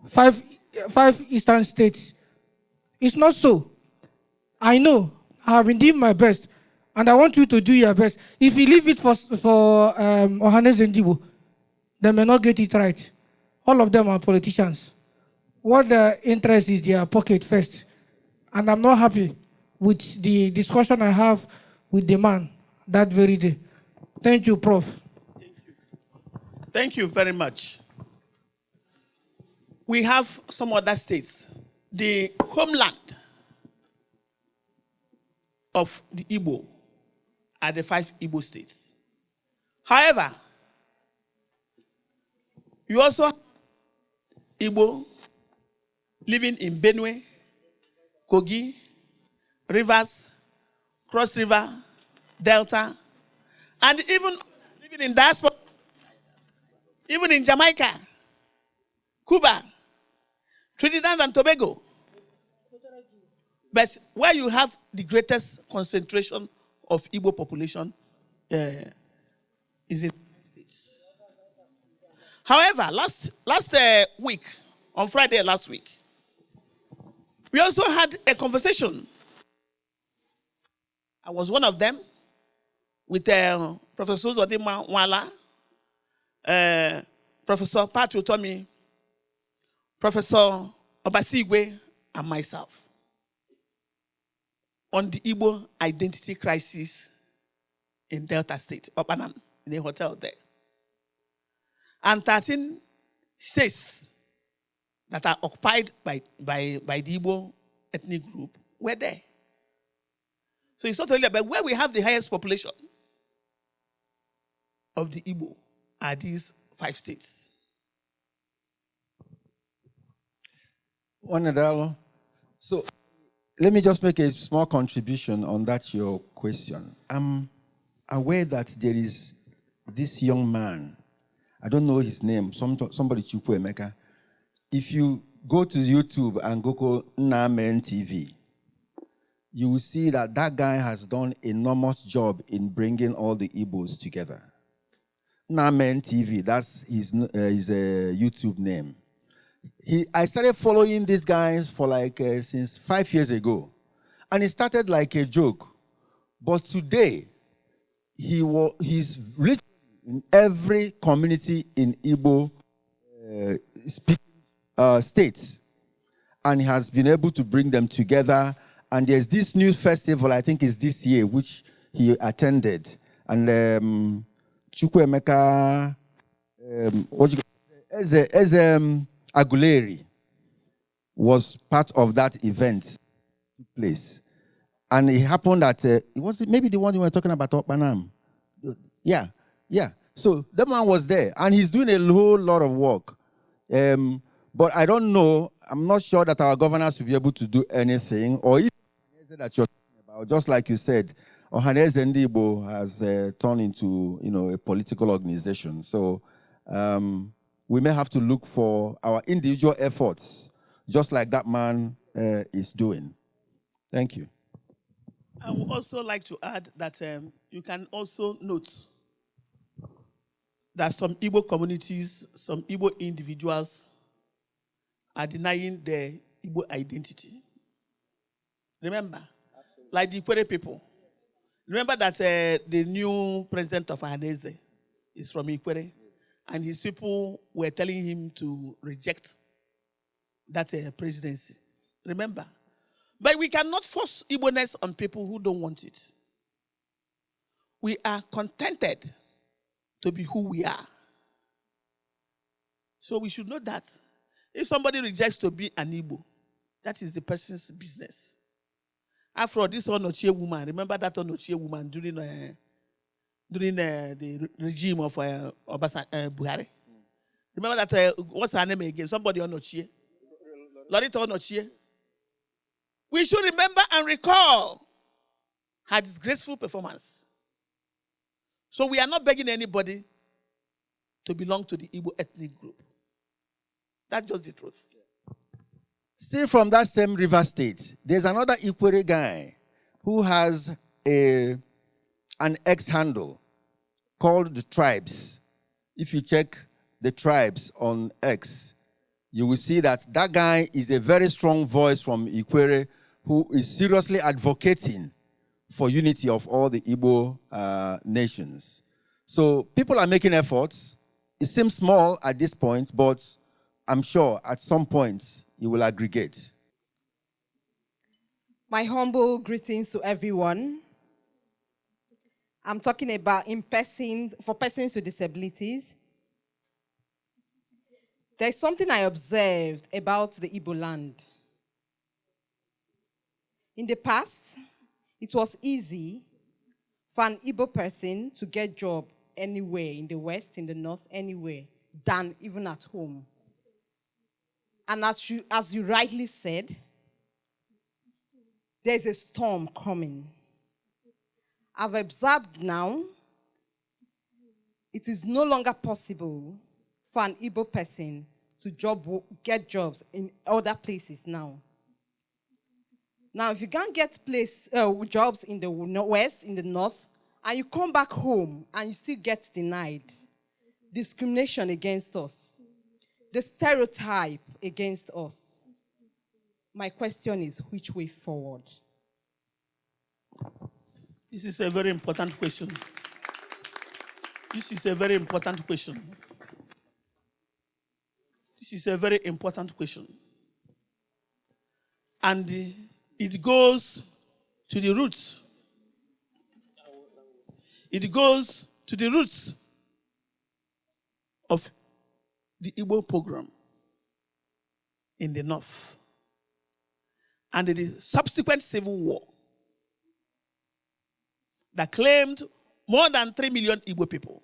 [SPEAKER 6] five Eastern states. It's not so. I know I have been doing my best, and I want you to do your best. If you leave it for Ohaneze Ndigbo, they may not get it right. All of them are politicians. What their interest is their pocket first. And I'm not happy with the discussion I have with the man that very day. Thank you, Prof.
[SPEAKER 2] Thank you. Thank you very much. We have some other states. The homeland of the Igbo are the 5 Igbo states. However, you also have Igbo living in Benue, Kogi, Rivers, Cross River, Delta, and even living in diaspora, even in Jamaica, Cuba, Trinidad and Tobago. But where you have the greatest concentration of Igbo population is in the States. However, last week, on Friday last week, we also had a conversation. I was one of them with Professor Zodima Wala, Professor Pat Utomi, Professor Obasigwe, and myself on the Igbo identity crisis in Delta State, Opanam, in a hotel there. and 13 states that are occupied by the Igbo ethnic group were there. So it's not only about where we have the highest population of the Igbo are these 5 states.
[SPEAKER 4] So let me just make a small contribution on that, your question. I'm aware that there is this young man, I don't know his name, somebody Chukwu Emeka. If you go to YouTube and Google Nnamen TV, you will see that that guy has done enormous job in bringing all the Igbos together. Nnamen TV, that's his YouTube name. I started following these guys for since 5 years ago. And it started like a joke. But today, he's rich in every community in Igbo speaking states. And he has been able to bring them together. And there's this new festival, I think it's this year, which he attended. And Chukwuemeka, Aguleri was part of that event place. And it happened that, was it maybe the one you were talking about, Okpanam? Yeah. So that man was there, and he's doing a whole lot of work. But I don't know, I'm not sure that our governors will be able to do anything, or even that you're talking about, just like you said, Ohanaeze Ndigbo has turned into, a political organization. So we may have to look for our individual efforts, just like that man is doing. Thank you.
[SPEAKER 2] I would also like to add that you can also note that some Igbo communities, some Igbo individuals are denying their Igbo identity. Remember, like the Ikwere people. Remember that the new president of Ohanaeze is from Ikwere, and his people were telling him to reject that presidency. Remember. But we cannot force Igbo-ness on people who don't want it. We are contented to be who we are. So we should know that if somebody rejects to be an Igbo, that is the person's business. After all, this Onochie woman, remember that Onochie woman during the regime of Buhari? Remember that, what's her name again? Somebody Onochie. Lorita Onochie. We should remember and recall her disgraceful performance. So we are not begging anybody to belong to the Igbo ethnic group. That's just the truth.
[SPEAKER 4] Still from that same River State, there's another Ikwere guy who has an X handle called the Tribes. If you check the Tribes on X, you will see that that guy is a very strong voice from Ikwere who is seriously advocating for unity of all the Igbo nations. So people are making efforts. It seems small at this point, but I'm sure at some point it will aggregate.
[SPEAKER 7] My humble greetings to everyone. I'm talking about for persons with disabilities. There's something I observed about the Igbo land. In the past, it was easy for an Igbo person to get a job anywhere, in the West, in the North, anywhere, than even at home. And as you rightly said, there's a storm coming. I've observed now, it is no longer possible for an Igbo person to get jobs in other places now. Now, if you can't get jobs in the West, in the North, and you come back home and you still get denied, discrimination against us, the stereotype against us. My question is, which way forward?
[SPEAKER 2] This is a very important question. This is a very important question. This is a very important question. And it goes to the roots. It goes to the roots of the Igbo pogrom in the north and the subsequent civil war that claimed more than 3 million Igbo people.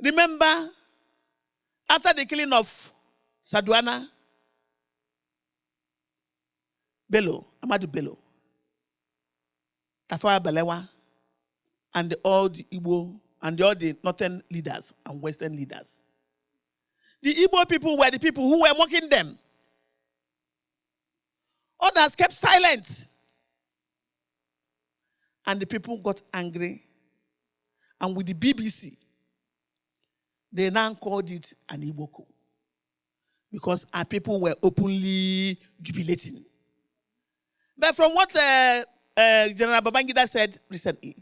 [SPEAKER 2] Remember, after the killing of Saduana Bello, Amadu Bello, Tafawa Balewa, and all the Igbo and all the northern leaders and western leaders, the Igbo people were the people who were mocking them. Others kept silent. And the people got angry. And with the BBC, they now called it an Igbo coup. Because our people were openly jubilating. But from what General Babangida said recently,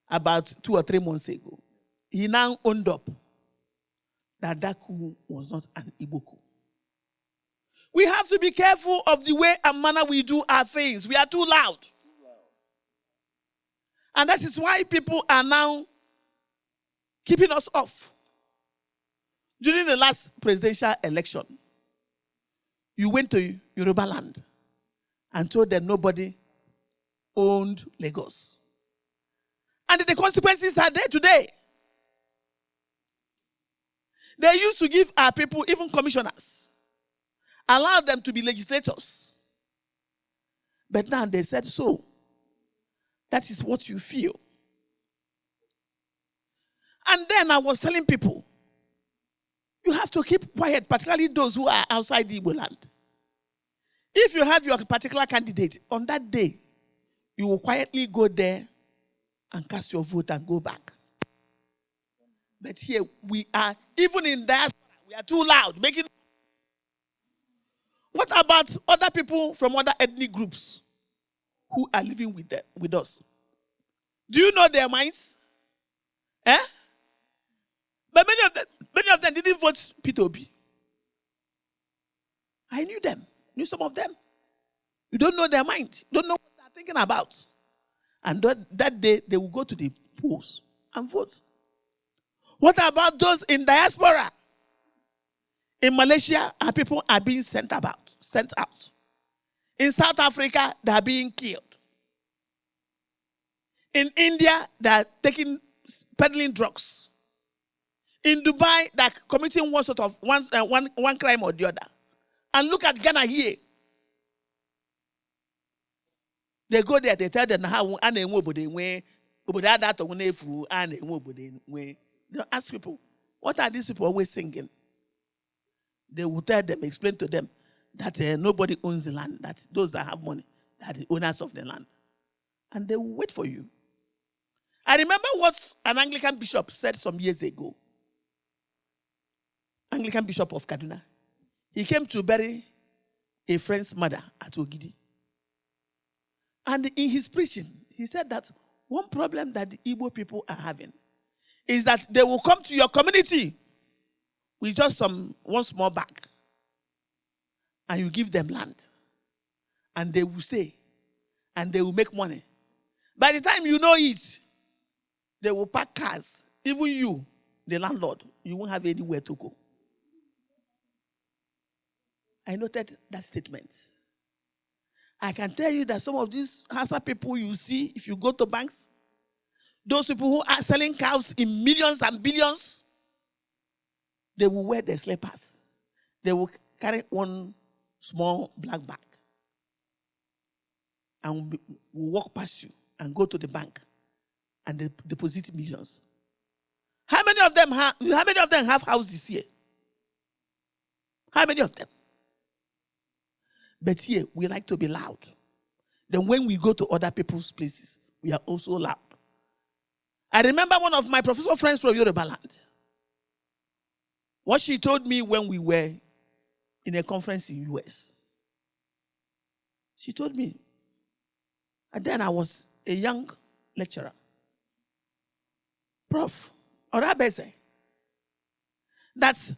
[SPEAKER 2] about 2 or 3 months ago, he now owned up that that coup was not an Igbo coup. We have to be careful of the way and manner we do our things. We are too loud. And that is why people are now keeping us off. During the last presidential election, you went to Yoruba land and told them nobody owned Lagos. And the consequences are there today. They used to give our people, even commissioners, allow them to be legislators. But now they said, so, that is what you feel. And then I was telling people, you have to keep quiet, particularly those who are outside the Igbo land. If you have your particular candidate, on that day, you will quietly go there and cast your vote and go back. But here we are, even in diaspora, we are too loud, making. What about other people from other ethnic groups who are living with us? Do you know their minds? Eh? But many of them didn't vote Peter Obi. I knew them, knew some of them. You don't know their mind. You don't know what they're thinking about. And that day, they will go to the polls and vote. What about those in diaspora? In Malaysia, our people are being sent out. In South Africa, they are being killed. In India, they are peddling drugs. In Dubai, they are committing one crime or the other. And look at Ghana here. They go there, they tell them how they ask people, what are these people always singing? They will tell them, explain to them that nobody owns the land, that those that have money, that are the owners of the land. And they will wait for you. I remember what an Anglican bishop said some years ago. Anglican bishop of Kaduna. He came to bury a friend's mother at Ogidi. And in his preaching, he said that one problem that the Igbo people are having is that they will come to your community with just one small bag. And you give them land. And they will stay. And they will make money. By the time you know it, they will pack cars. Even you, the landlord, you won't have anywhere to go. I noted that statement. I can tell you that some of these Hausa people you see, if you go to banks, those people who are selling cows in millions and billions, they will wear their slippers. They will carry one small black bag and will walk past you and go to the bank and they deposit millions. How many of them have houses here? How many of them? But here, we like to be loud. Then when we go to other people's places, we are also loud. I remember one of my professor friends from Yoruba land. What she told me when we were in a conference in US. She told me, and then I was a young lecturer. Prof. Orabueze, that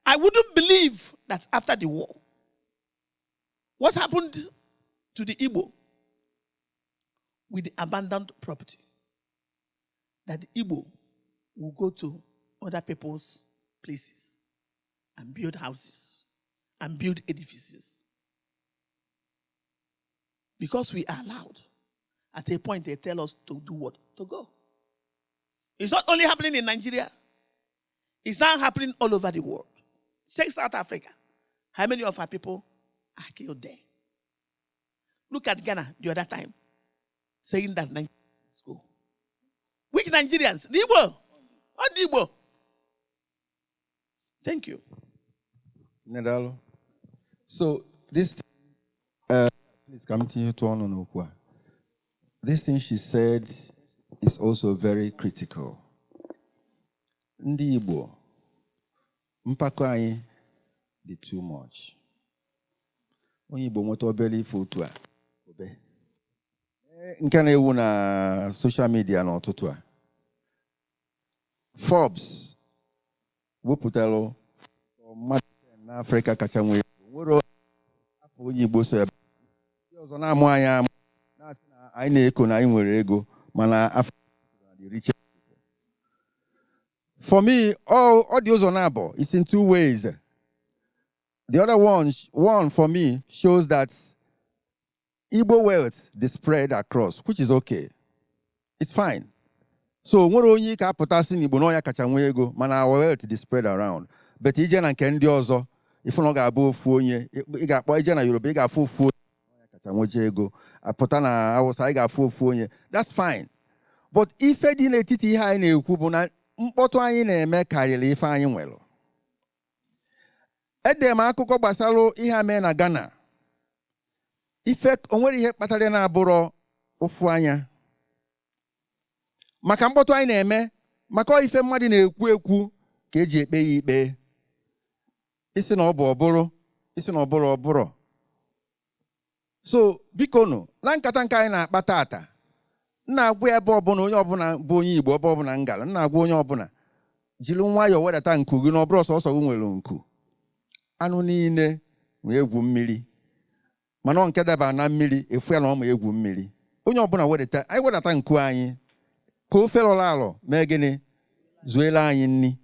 [SPEAKER 2] I wouldn't believe that after the war, what happened to the Igbo with the abandoned property? That the Igbo will go to other people's places and build houses and build edifices. Because we are allowed. At a point, they tell us to do what? To go. It's not only happening in Nigeria. It's now happening all over the world. Check South Africa. How many of our people are killed there? Look at Ghana the other time, saying that Nigerians go. Which Nigerians? The Igbo. What the Igbo? Thank you.
[SPEAKER 4] Nedalo. So this, please come to you to Ọnụrụ Ube. This thing she said is also very critical. Ndị Igbo, mpako anyị dị too much. Onye Igbo nweta obere ife otu a. Nke na-ewu na social media n'ọtụtụ a. Forbes wepụtara mmadụ n'Afrịka kacha nwee nwere afọ onye Igbo so ebe. Ndị ọzọ na-amụ anyị amụ na-asị na anyị na-eko na anyị nwere ego mana Africa the richest people. For me, all the ụzọ na-abọ is in two ways. The other one for me shows that Igbo wealth is spread across, which is okay. It's fine. So nwere onye ka apụtasị n'Igbo n'ọya kacha nwee ego mana our wealth is spread around. But ije na nke ndị ọzọ, ifu na ọ ga-abụ ofu onye, ị ga-akpọ ije na Yoruba, ị ga-afụ ofu onye kacha nweje ego, apụta na Hausa, ị ga-afụ ofu onye. That's fine. But ife dị n'etiti ihe anyị na-ekwu bụ na mkpọtụ anyị na-eme karịrị ife anyị nwere. Ede m akụkọ gbasara ihe mee na Ghana. Ife onwere ihe kpatara na-abụrụ ofu anya. Maka mkpọtụ anyị na-eme, maka ife mmadụ na-ekwu ekwu ka eji ekpe ya ikpe. Isi na ọ bụ ọbụrụ, isi na ọbụrụ ọbụrụ. So biko nụ, na nkata nke anyị na-akpa tata, na-agwa ebe ọbụla onye ọbụla bụ onye Igbo ebe ọbụla ngala, na-agwa onye ọbụla jiri nwayọọ wedata nku gị na ọbụrụ sọsọ gị nwere nku. Anụ niile nwee egwu mmiri. Mana nke daba na mmiri efu ya na ọma egwu mmiri. Onye ọbụla wedata nku anyị ka ofe lọrọ alọ mee gịnị zuela anyị nni.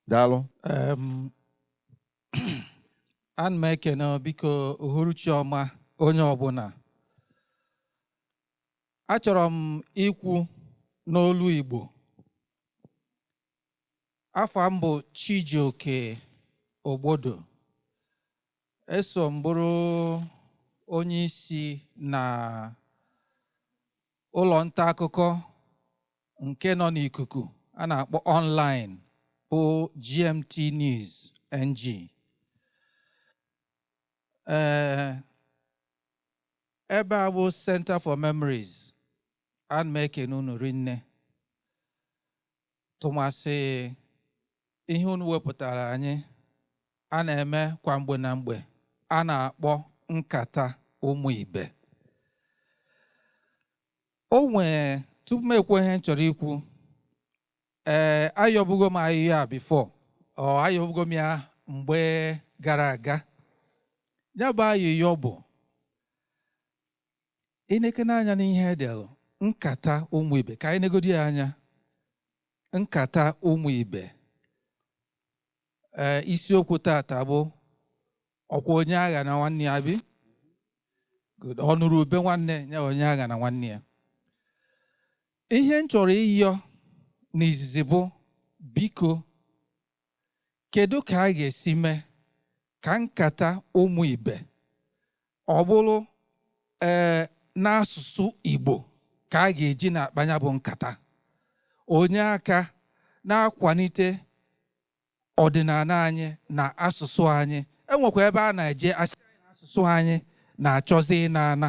[SPEAKER 4] Daalụ.
[SPEAKER 8] Ana m ekene biko uhuruchi ọma onye ọbụla. Achọrọ m ikwu n'olu Igbo. Afa m bụ Chijioke Ogbodo. Eso m bụrụ onye isi na ụlọ nta akụkọ nke nọ n'ikuku a na-akpọ online bụ GMT News NG. Ebe a bụ Center for Memories. Ana m ekene unu rinne. Tụmasị ihe unu wepụtara anyị a na-eme kwa mgbe na mgbe a na-akpọ Nkata Umu Ibe. O nwee tupu m ekwu ihe m chọrọ ikwu, ayọbugo m ahịhịa a before, ayọbugo m ya mgbe gara aga. Ya bụ ahịhịa bụ ịnekene anya n'ihe edelu Nkata Umu Ibe, ka anyị negodi ya anya. Nkata Umu Ibe. Isiokwu tata bụ ọkwa onye agha na nwanne ya bi. Ọnụrụ Ube Nwanne ya onye agha na nwanne ya. Ihe m chọrọ ịyọ n'izizi bụ biko kedu ka a ga-esi mee ka Nkata Umu Ibe ọ bụrụ n'asụsụ Igbo ka a ga-eji na-akpanya bụ nkata. Onye aka na-akwalite ọdịnala anyị na asụsụ anyị. Enwekwa ebe a na-eje asụsụ anyị na-achọzi ịna-ana.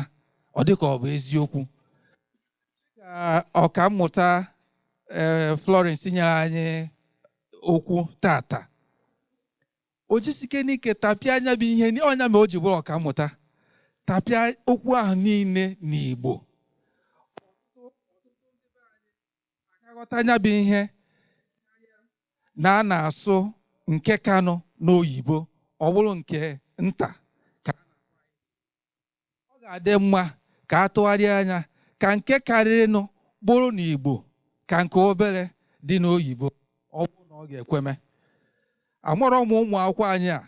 [SPEAKER 8] Ọ dịka ọ bụ eziokwu. Ọkammụta Florence nyere anyị okwu tata. O jisike n'ike tapịa anya bụ ihe ọnya ma o ji bụrụ ọkammụta. Tapịa okwu ahụ niile n'Igbo. Akaghọta anya bụ ihe na a na-asụ nke Kano n'oyibo, ọ bụrụ nke nta. Ọ ga-adị mma ka a tụgharịa anya ka nke karịrịnụ bụrụ n'Igbo ka nke obere dị n'oyibo, ọ bụrụ na ọ ga-ekweme. amụrụ ụmụ akwụkwọ anyị a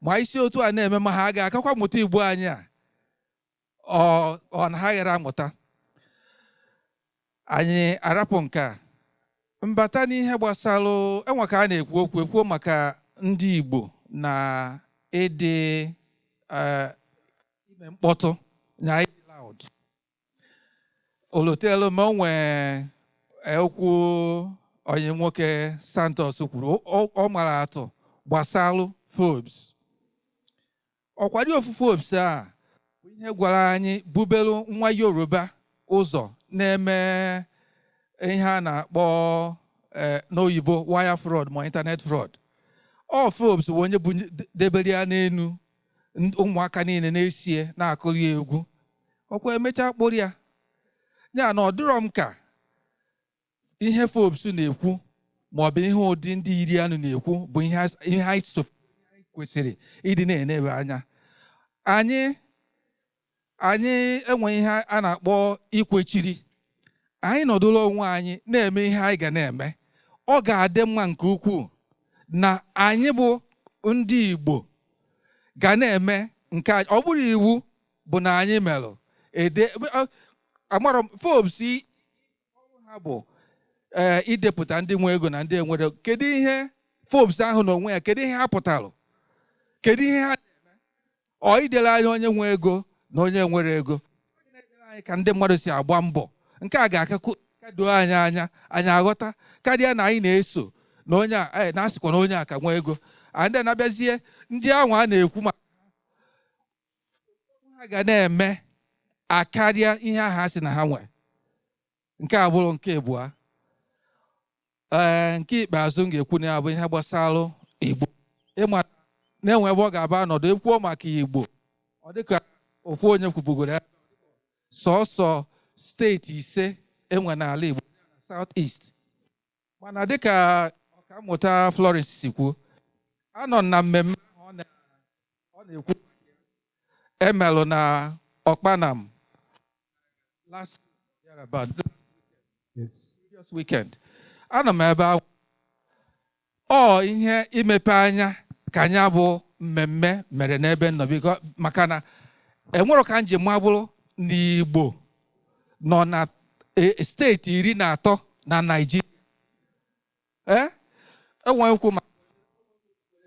[SPEAKER 8] ma isi otu a na-eme ma ha ga-akakwa mụta Igbo anyị a ọ na ha ghara amụta. Anyị arapụ nke a mbata n'ihe gbasara enwe ka a na-ekwu maka ndị Igbo na ịdị ime mkpọtụ na ịdị loud. Olotelu ma o nwee okwu onye nwoke Santos kwuru ọ mara atụ gbasara Forbes. Ọkwado ofu Forbes a bụ ihe gwara anyị bubelu nwa Yoruba ụzọ na-eme ihe a na-akpọ n'oyibo wire fraud ma internet fraud. Ọ Forbes bụ onye bụ debere ya n'elu ụmụaka niile na-esie na-akụri egwu. Ọkwa emechaa kpụrụ ya ya na ọ dịrọ m ka ihe Forbes na-ekwu maọbụ ihe ụdị ndị iri anụ na-ekwu bụ ihe anyị kwesịrị ịdị na-enebe anya. Anyị enwe ihe a na-akpọ ikwechiri. Anyị nọdụrụ onwe anyị na-eme ihe anyị ga na-eme. Ọ ga-adị mma nke ukwuu na anyị bụ ndị Igbo ga na-eme nke anyị. Ọ bụrụ iwu bụ na anyị merụ amarọ m Forbes ha bụ idepụta ndị nwe ego na ndị enwere. Kedu ihe Forbes ahụ n'onwe ya, kedu ihe ha pụtara? Kedu ihe ha na-eme? Ọ idele anyị onye nwe ego na onye nwere ego. Anyị ka ndị mmadụ si agba mbọ. Nke a ga-akado anyị anya, anyị aghọta karịa na anyị na-eso na onye a na-asịkwa na onye a ka nwe ego. Ndị na-abịazie ndị ahụ a na-ekwu ma ha ga na-eme akarịa ihe ahụ ha sị na ha nwe. Nke a bụrụ nke abụọ. Nke ikpeazụ m ga-ekwu na ya bụ ihe gbasara Igbo. Ịma na-enwe ebe ọ ga-aba ọnọdụ ekwuo maka Igbo. Ọ dịka ofu onye kwupụgoro ya sọsọ steeti 5 enwe n'ala Igbo na South East. Mana dịka ọkammụta Florence si kwuo, anọ na mmemme ọ na-ekwu emelụ na Ọkpanam last year about this weekend. Anọ m ebe ahụ. Ihe imepe anya ka anya bụ mmemme mere n'ebe nnọbigo maka na enwero ka nji mabụrụ n'Igbo nọ na steeti 13 na Nigeria. Enwe okwu maka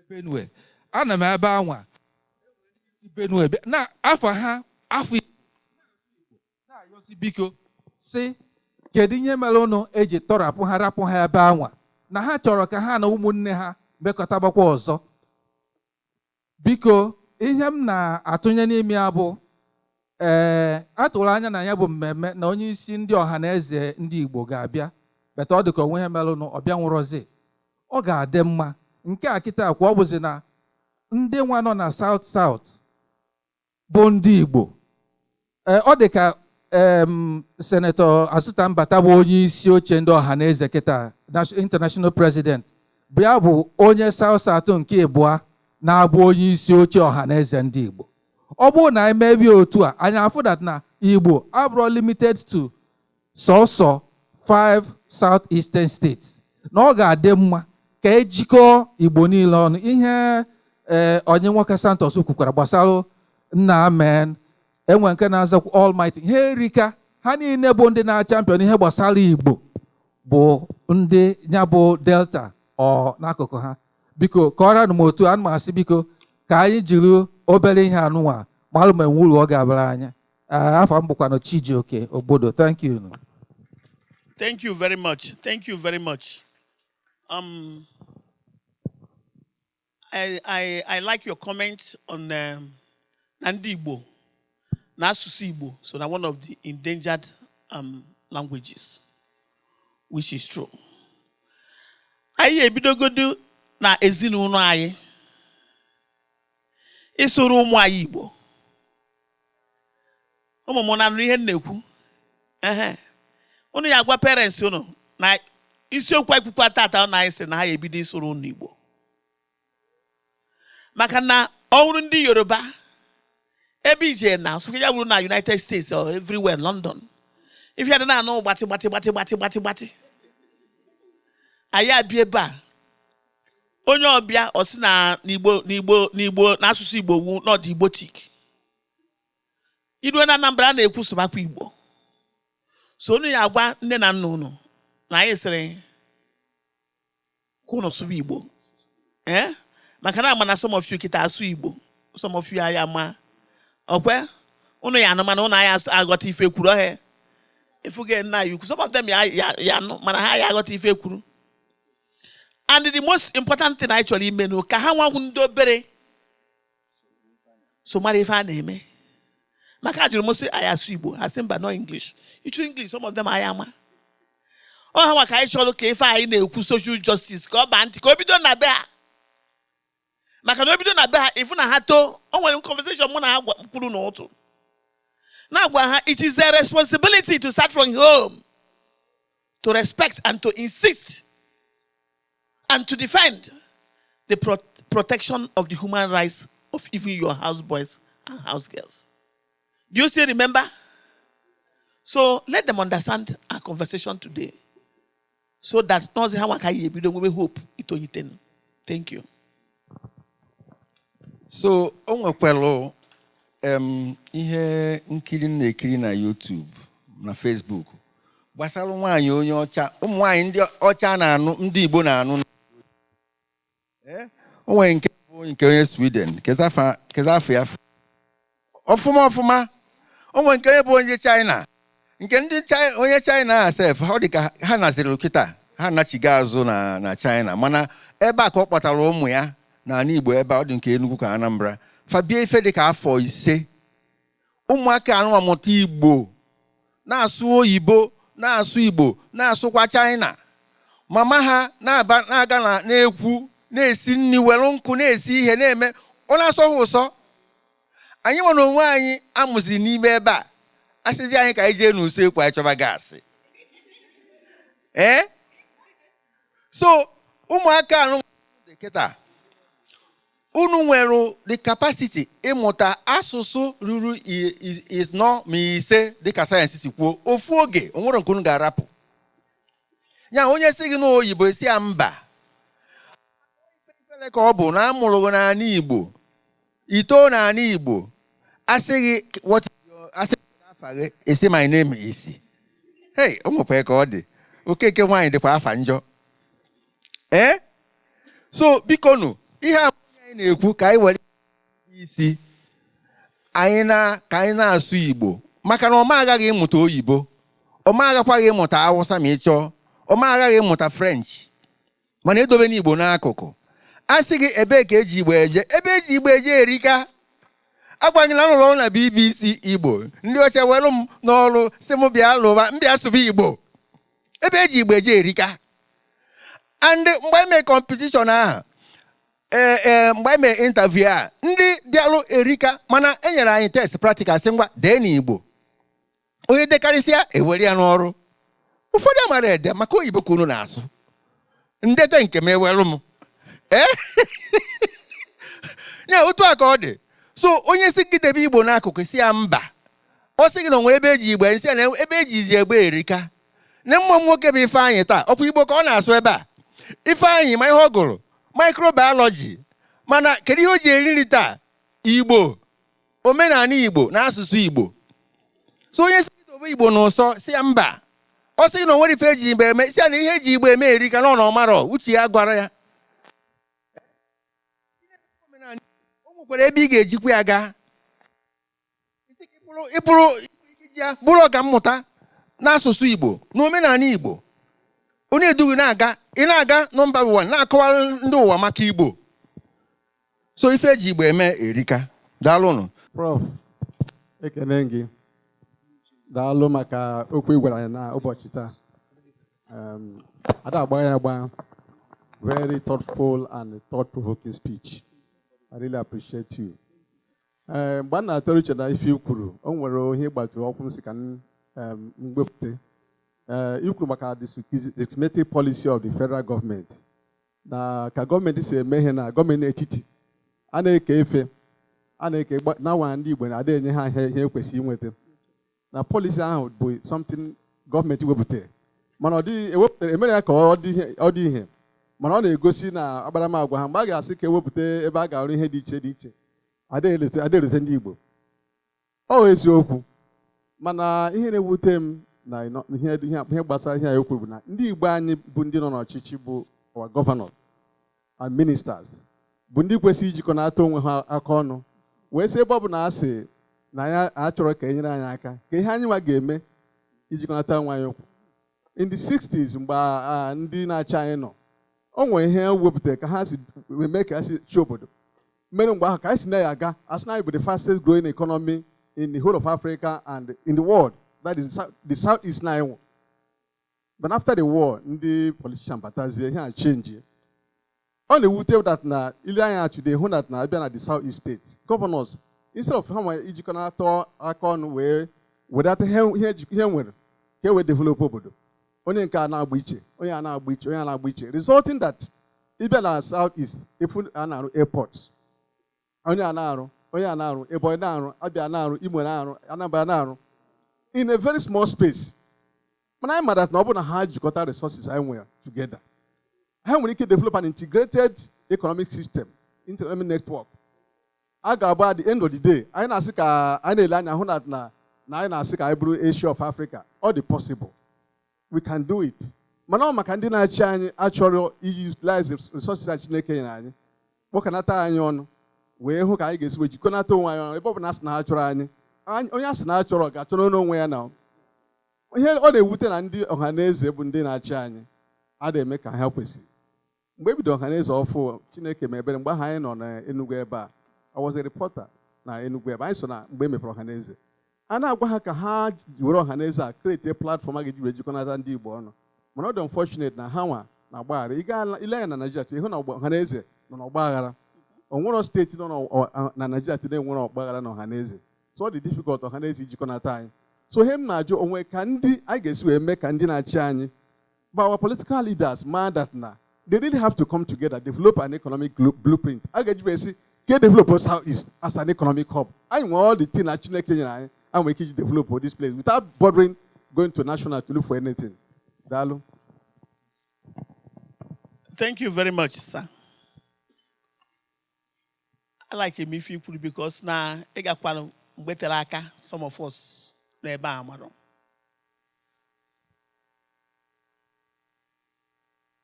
[SPEAKER 8] Benue. Ana m ebe anwa si Benue na afọ ha afọ na-ayọsi biko si kedu ihe mere ụnụ eji tọrapụ ha rapụ ha ebe anwa na ha chọrọ ka ha na ụmụnne ha mekọtabakwa ọzọ. Biko ihe m na-atụnye n'ime ya bụ atụrụ anya na ya bụ mmemme na onye isi ndị ọha na eze ndị Igbo ga-abịa beta ọ dị ka onwe ha melụnụ ọbịa nwụrọzi. Ọ ga-adị mma nke a kịta kwa ọ bụzi na ndị nwa nọ na South bụ ndị Igbo. Ọ dị ka Senetọ Asụtambata bụ onye isi oche ndị ọha na eze kịta international president bịa bụ onye South nke abụọ na-abụ onye isi oche ọha na eze ndị Igbo. Ọ bụrụ na anyị mebi otu a anyị afụ that na Igbo abụrụ limited to sọsọ 5 southeastern states. Na ọ ga-adị mma ka ejikọọ Igbo niile ọnụ. Ihe onye nwoke Santos kwukwara gbasara nna amen enwe nke na-azakwa Almighty ha erika ha niile bụ ndị na-champion ihe gbasara Igbo bụ ndị ya bụ Delta ọ n'akụkụ ha. Biko kọọrọ m otu a masị biko ka anyị jiri obere ihe anụnwa malụ ma enwe uru ọ ga-abara anya. Afọ m bụkwa Chijioke Obodo. Thank you.
[SPEAKER 2] Thank you very much. Thank you very much. I like your comment on Nandi Igbo, Nasusu Igbo, so that one of the endangered languages, which is true. Aye ebidogodu na ezinụlọ anyị isoro ụmụ anyị Igbo. Ụmụ m na nri ihe na-ekwu. Unu ya agwa parents unu na isiokwu akwụkwọ tata na anyị sị na ha ebido isoro unu Igbo. Maka na ọhụrụ ndị Yoruba ebe ije na so ya bụrụ na United States or everywhere London. If you don't know gbati. Aya bi ebe a. onye ọbịa osi na n'Igbo n'asụsụ Igbo wu not Igbotic. Idu na Anambra na-ekwu sụbakwa Igbo. So unu ya agwa nne na nna unu na anyị sịrị kwunu sụba Igbo. Maka na ama na some of you kita asụ Igbo. Some of you aya ma. Okwe? Unu ya anụ mana unu aya aghọta ife kwuru ọhe. Ifuge na you. Some of them ya anụ mana ha ya aghọta ife kwuru. And the most important thing actually menu ka ha nwa ndo bere. So mara ife a na-eme. Maka ajụrụ m sị aya asụ Igbo. Ha sị mba no English. Ichu English some of them aya ma. Ọ ha nwa ka anyị chọrọ ka ife anyị na-ekwu social justice ka ọ ba ntị ka o bido na be ha. Maka na o bido na be ha ifu na ha to o nwere conversation mụ na ha kwuru n'ụtụ. Na-agwa ha it is their responsibility to start from home to respect and to insist and to defend the protection of the human rights of even your houseboys and housegirls. Do you still remember? So let them understand our conversation today. So that we don't hope it. Thank you.
[SPEAKER 4] So onwekwelo ihe nkiri na-ekiri na YouTube na Facebook gbasara nwaanyị onye ọcha ụmụ nwaanyị ndị ọcha na-anụ ndị Igbo na-anụ onwe nke bụ nke onye Sweden kezafa ya ọfụma onwe nke bụ onye China nke ndị onye China asef ha dị ka ha naziri kịta ha nachiga azụ na China mana ebe a ka ọ kpọtara ụmụ ya na Igbo ebe ọ dị nke Enugu ka Anambra fabie ife dị ka afọ 5 ụmụaka anụ amụta Igbo na-asụ oyibo na-asụ Igbo na-asụkwa China mama ha na-aga na-ekwu na-esi nri were nkụ na-esi ihe na-eme ọ na-asọ ha ụsọ anyị nwere onwe anyị amụziri n'ime ebe a asịzi anyị ka anyị jee n'usekwu anyị chọba gaasị so ụmụaka anụ dị kịta unu nwere the capacity ịmụta asụsụ ruru 4 ma 5 dịka sayensị si kwuo ofu oge onwere nke unu ga-arapụ ya onye si gị n'oyibo esi ya mba ifele ka ọ bụ na amụrụ n'ala Igbo ito n'ala Igbo asị gị what asị afa gị esi my name isi hey ụmụpe ka ọ dị okeke nwaanyị dịkwa afa njọ so biko nụ ihe anyị na-ekwu ka anyị were isi ka anyị na-asụ Igbo maka na ọma agaghị ịmụta oyibo ọma agakwaghị ịmụta Hausa ma ị chọọ ọma agaghị ịmụta French mana edobe n'Igbo n'akụkụ asị gị ebe ka eji Igbo eje ebe eji Igbo eje erika agbanyela n'ụlọ ọrụ na BBC Igbo ndị ọcha were m n'ọrụ sị m bịa lụba mbịa sụba Igbo ebe eji Igbo eje erika and mgbe eme competition ahụ mgbe eme interview a ndị bịalụ erika mana enyere anyị test practical sị ngwa dee n'Igbo onye dekarịsịa ewere ya n'ọrụ ụfọdụ amara ede maka oyibo ka unu na-asụ ndete nke m ewelu m ya otu a ka ọ dị so onye si gị debe Igbo n'akụkụ si ya mba ọ sị gị na onwe ebe eji Igbo nsị na ebe eji izi egbe erika na mmụọ nwoke bụ Ifeanyị taa ọkwa Igbo ka ọ na-asụ ebe a Ifeanyị ma ihe ọ gụrụ microbiology mana kedu ihe o ji eri nri taa Igbo omenala Igbo na asụsụ Igbo so onye si gị dobe Igbo n'ụsọ si ya mba ọ sị na onwere ife eji Igbo eme si ya na ihe eji Igbo eme erika na ọ na ọmarọ uche ya gwara ya o nwekwara ebe ị ga-ejikwa ya gaa bụrụ ọga mmụta n'asụsụ Igbo na omenala Igbo onye edughị ị na-aga nọmba 1 na-akọwara ndị ụwa maka Igbo so ife eji Igbo eme erika daalụnụ
[SPEAKER 9] Prof ekene gị daalụ maka okwu gwara anyị na ụbọchị taa ada agba ya agba very thoughtful and thought-provoking speech. I really appreciate you. Mgbe a na-atọrọ uche na ife kwuru o nwere ihe gbatụrụ ọkwụ nsị ka mgbepụta ikwuru maka discriminatory policy of the federal government na ka gọọmenti si eme ihe na gọọmenti etiti a na-eke efe a na-eke na ndị Igbo na-ada enye ha ihe ekwesị inweta na policy ahụ bụ something gọọmenti wepụtara mana ọ dị ewepụtara emere ya ka ọ dị ihe mana ọ na-egosi na akparamagwa ha mgbe a ga-asị ka ewepụta ebe a ga-arụ ihe dị iche adịrịte ndị Igbo ọ eziokwu mana ihe na-ewute m na ihe gbasara ihe anyị kwuru bụ na ndị Igbo anyị bụ ndị nọ n'ọchịchị bụ our governor and ministers bụ ndị kwesịrị ijikọnata onwe ha aka ọnụ wee sị ebe ọ bụ na asị na ya achọrọ ka enyere anyị aka ka ihe anyị nwa ga-eme ijikọnata onwe anyị okwu. In the 60s mgbe ndị na-achị anyị nọ o nwere ihe wepụtara ka ha si eme ka ha si chi obodo mere mgbe ahụ ka anyị si na-aga as na anyị bụ the fastest growing economy in the whole of Africa and in the world. That is the Southeast now. But after the war, the politician batazie here change. On the wood that na Ilya today, who that na been at the Southeast states, governors instead of how much ijikọnata aka ọnụ wee without here we develop obodo. Onye nke a na-agba iche, onye a na-agba iche, onye a na-agba iche, resulting that even na Southeast, if we are airports, onye a na-arụ, Ebonyi na-arụ, Abia na-arụ, Imo na-arụ, Anambra na-arụ. In a very small space. But I'm mad at Nobu and how you got our resources anywhere together. How we can develop an integrated economic system, economic network. I got by the end of the day, I know Asia of Africa, all the possible. We can do it. Manoma Makandina China actually utilize the resources at Chineke. What can I tell you? Where who can I guess which you cannot do us naturally. Onye asị na-achọrọ ga-achọrọ n'onwe ya na ihe ọ na-ewute na ndị ọhaneze bụ ndị na-achị anyị a na-eme ka ha kwesịrị. Mgbe e bidoro ọhaneze ọfụ Chineke mebere mgbe anyị nọ na Enugu ebe a I was a reporter na Enugu ebe anyị so na mgbe e mepere ọhaneze a na-agwa ha ka ha were ọhaneze a create a platform a ga-eji ejikọnata ndị Igbo ọnụ mana ọ dị unfortunate na ha nwa na-agbaghara ile anya na Naịjirịa ịhụ na ọhaneze nọ n'ọgbaghara o nwere steeti nọ na Naịjirịa today nwere ọgbaghara na ọhaneze. So the difficult of Hanesi Jikonatine. So him na jo onwe kandi I guess we make kandi na chanyi. But our political leaders man that na they really have to come together, develop an economic blueprint. I get you see can develop Southeast as an economic hub. I want all the thing na Chile Kenya and we can develop for this place without bothering going to national to look for anything. Dalo.
[SPEAKER 2] Thank you very much, sir. I like him if you put because now some of us n'ebe a mara.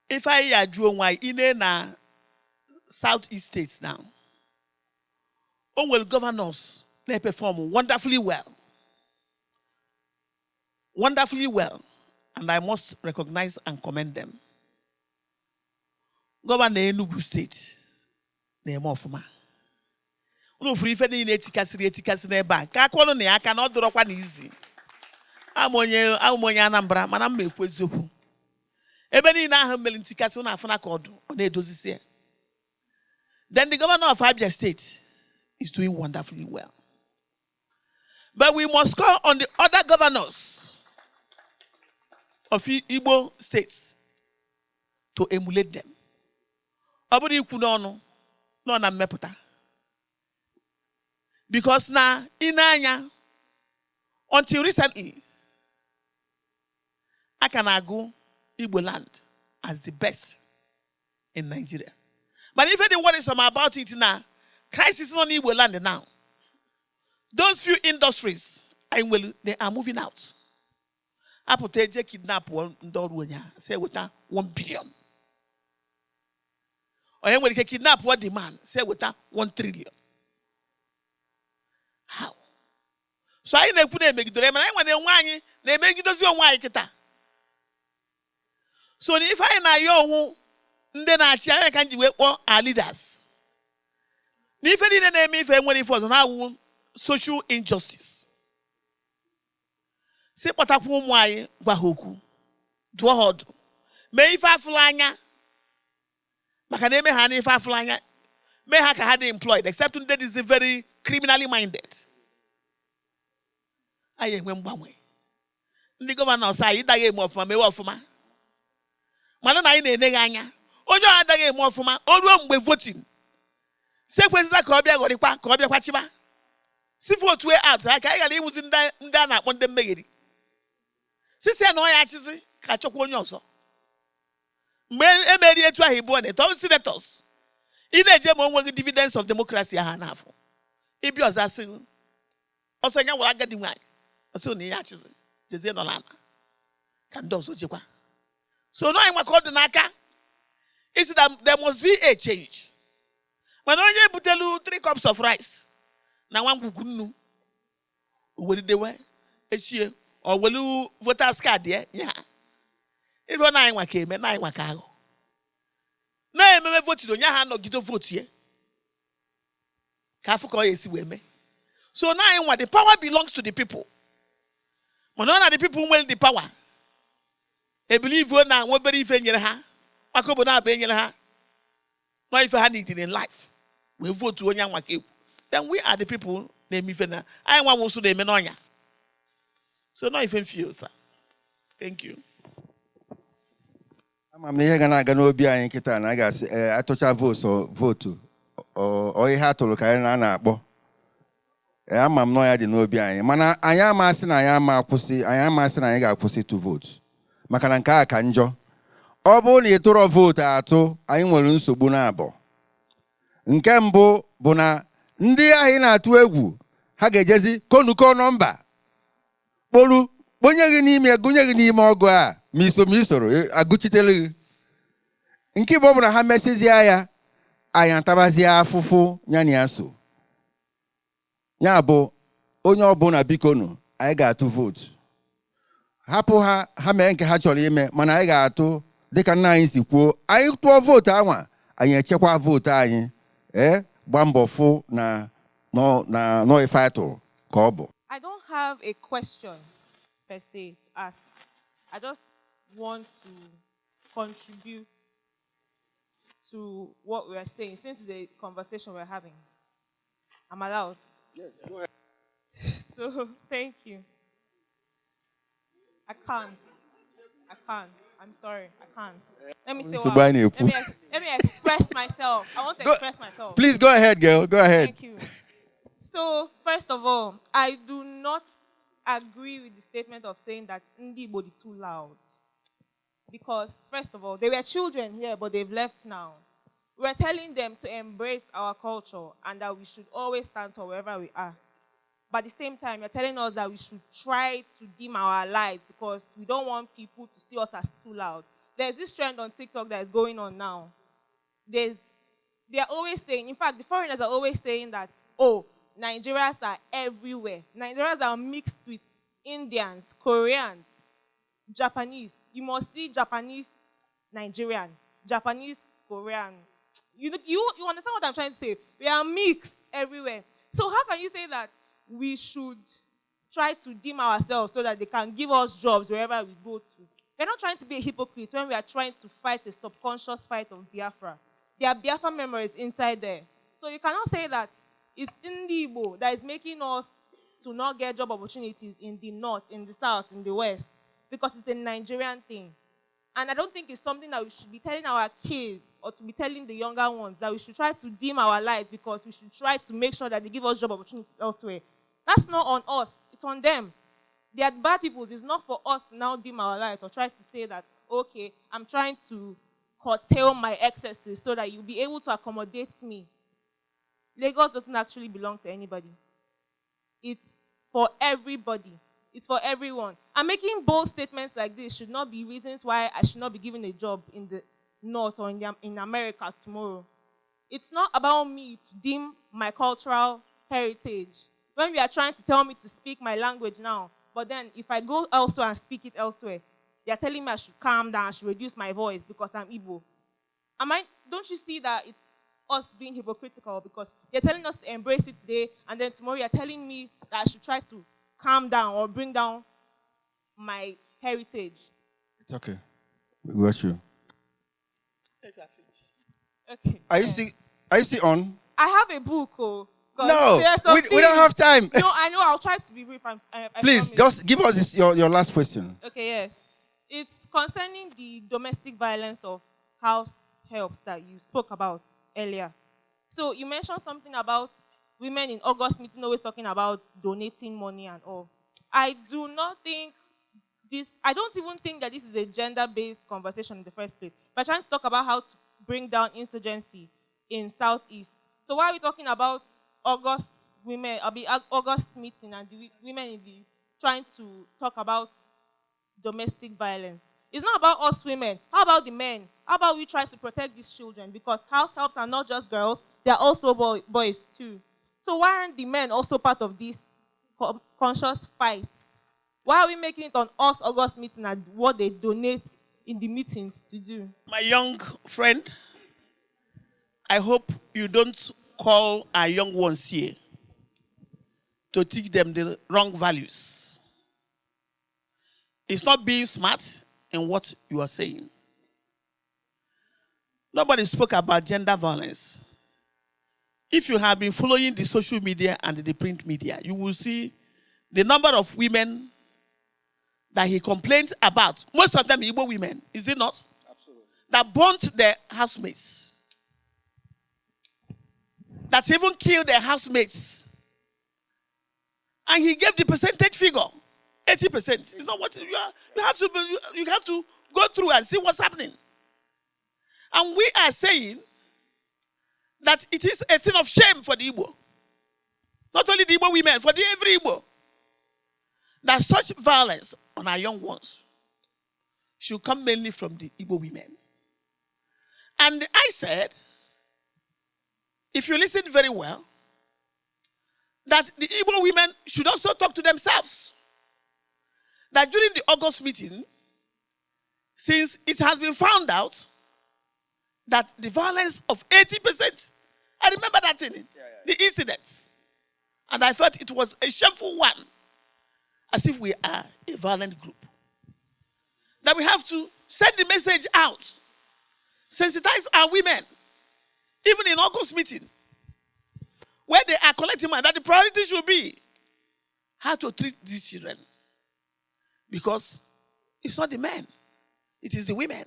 [SPEAKER 2] If I ajụ onwe ine na Southeast states now, onwere governors they perform wonderfully well, and I must recognize and commend them. Governor Enugu State, na-eme ọfụma. Unu furu ife niile etikasị n'ebe a ka akwọnụ na aka na ọ dọrọkwa n'izi amonye Anambra mana m ekwu eziokwu ebe niile ahụ mere ntikasị unu afụna ka ọdụ ọ na-edozisi ya. Then the governor of Abia State is doing wonderfully well, but we must call on the other governors of Igbo states to emulate them. Ọ bụrụ ikwu n'ọnụ nọ na mmepụta. Because now, in Anya, until recently, I can go Igbo land as the best in Nigeria. But if anyone is about it now, crisis on Igbo land now. Those few industries, they are moving out. Apoteje kidnap one dollar, say with 1 billion. Or when they kidnap one demand, say with 1 trillion. How? So I never put a make the man. I want one. They make it as your wife. So if I know you, then I can't do our leaders. If I didn't name if anyone was now social injustice. Say what I want why Bahoku. Dwahod. May if I flying. Makaneme Hani if I flying. May have had employed, except that is a very criminally minded. I am one. The governor say, I am more from me, or for my. Malona in a neganya. Oh, no, I am more from my own room with voting. Say, where's that Cobia or the Cobia Pachiba? See for 2 out, I can't was in Dana on the Megiri. Sister, no, I actually catch up on yourself. When emeri etu ahi born it all senators. In a gem on the dividends of democracy hanafo. If you are asking, also nya wala gadi wai. Also ni yachis. Jeze no lama. Can do so jekwa. So now I'm called the naka. Is that there must be a change. When onye butelu 3 cups of rice. Na wan gugunu. Where they were? Echie or will you voters card yeah? Yeah. If you're not came, and I wakago. No, I remember voted on your hand or get a vote here. Kafuko is women. So now the power belongs to the people. When none of the people will the power. I believe when I won't believe in your hand. I could not be in your hand. Not if I had it in life. We vote to young wake. Then we are the people named Ifena. I want also the Menonia. So now if you feel, sir. Thank you.
[SPEAKER 4] I'm here gonna go be a Nkata and I guess I touch a vote or you had to look at an apple. I'm no idea no behind. Man, I am asking, I am a pussy, I am asking, I got pussy to vote. Makananka kanjo. Obo ni etoro vote ato, I am willing to bunabo. Nkembo, bona, ndi ahi na atu egwu, hage jezi, konuko number. Bolu, bonyegi n'ime agunyegi n'ime ogo a misoro aguchitele nke bobu na ha message ya ayantabazi afufu nyani aso nya bo onye obuna bikonu anyị ga-atụ vote hapụ ha mee nke ha chọrọ ime mana anyị ga-atụ dịka nna anyị si kwuo anyị tụọ vote anwa anyị echekwa vote anyị gba mbọ fụ na no ife atụ ka ọ bụ.
[SPEAKER 10] I don't have a question per se to ask. I just want to contribute to what we are saying since it's a conversation we're having. I'm allowed?
[SPEAKER 4] Yes, go ahead.
[SPEAKER 10] So, thank you. I can't. I'm sorry. I can't. Let me say let me express myself. I want to express myself.
[SPEAKER 4] Please go ahead, girl. Go ahead.
[SPEAKER 10] Thank you. So, first of all, I do not agree with the statement of saying that Igbo is too loud. Because, first of all, they were children here, but they've left now. We're telling them to embrace our culture and that we should always stand tall wherever we are. But at the same time, you're telling us that we should try to dim our lights because we don't want people to see us as too loud. There's this trend on TikTok that is going on now. They are always saying, in fact, the foreigners are always saying that, oh, Nigerians are everywhere. Nigerians are mixed with Indians, Koreans, Japanese. You must see Japanese Nigerian, Japanese Korean. You understand what I'm trying to say? We are mixed everywhere. So how can you say that we should try to dim ourselves so that they can give us jobs wherever we go to? We're not trying to be a hypocrite when we are trying to fight a subconscious fight of Biafra. There are Biafra memories inside there. So you cannot say that it's Igbo that is making us to not get job opportunities in the north, in the south, in the west, because it's a Nigerian thing. And I don't think it's something that we should be telling our kids or to be telling the younger ones that we should try to dim our lights because we should try to make sure that they give us job opportunities elsewhere. That's not on us. It's on them. They are bad people. It's not for us to now dim our lights or try to say that, okay, I'm trying to curtail my excesses so that you'll be able to accommodate me. Lagos doesn't actually belong to anybody. It's for everybody. It's for everyone. And making bold statements like this should not be reasons why I should not be given a job in the North or in America tomorrow. It's not about me to dim my cultural heritage. When we are trying to tell me to speak my language now, but then if I go elsewhere and speak it elsewhere, they are telling me I should calm down, I should reduce my voice because I'm Igbo. Don't you see that it's us being hypocritical because you're telling us to embrace it today and then tomorrow you're telling me that I should try to calm down or bring down my heritage?
[SPEAKER 4] It's okay. We got you.
[SPEAKER 10] Okay.
[SPEAKER 4] Are you still on?
[SPEAKER 10] I have a book.
[SPEAKER 4] No, we don't have time.
[SPEAKER 10] No, I know. I'll try to be brief. I
[SPEAKER 4] Please,
[SPEAKER 10] promise.
[SPEAKER 4] just give us your last question.
[SPEAKER 10] Okay, yes. It's concerning the domestic violence of house helps that you spoke about earlier. So you mentioned something about women in August meeting always talking about donating money and all. I do not think this, I don't even think that this is a gender-based conversation in the first place. We're trying to talk about how to bring down insurgency in Southeast. So why are we talking about August women, August meeting and the women in the trying to talk about domestic violence? It's not about us women. How about the men? How about we try to protect these children? Because house helps are not just girls, they are also boys too. So why aren't the men also part of this conscious fight? Why are we making it on us August meeting and what they donate in the meetings to do?
[SPEAKER 2] My young friend, I hope you don't call our young ones here to teach them the wrong values. It's not being smart in what you are saying. Nobody spoke about gender violence. If you have been following the social media and the print media, you will see the number of women that he complained about, most of them Igbo women, is it not? Absolutely. That burnt their housemates. That even killed their housemates. And he gave the percentage figure, 80%. It's not what you have to go through and see what's happening. And we are saying that it is a thing of shame for the Igbo. Not only the Igbo women, for every Igbo. That such violence on our young ones should come mainly from the Igbo women. And I said, if you listen very well, that the Igbo women should also talk to themselves. That during the August meeting, since it has been found out that the violence of 80%, I remember that thing, the incidents. And I felt it was a shameful one, as if we are a violent group. That we have to send the message out, sensitize our women, even in August meeting, where they are collecting money, that the priority should be how to treat these children. Because it's not the men, it is the women.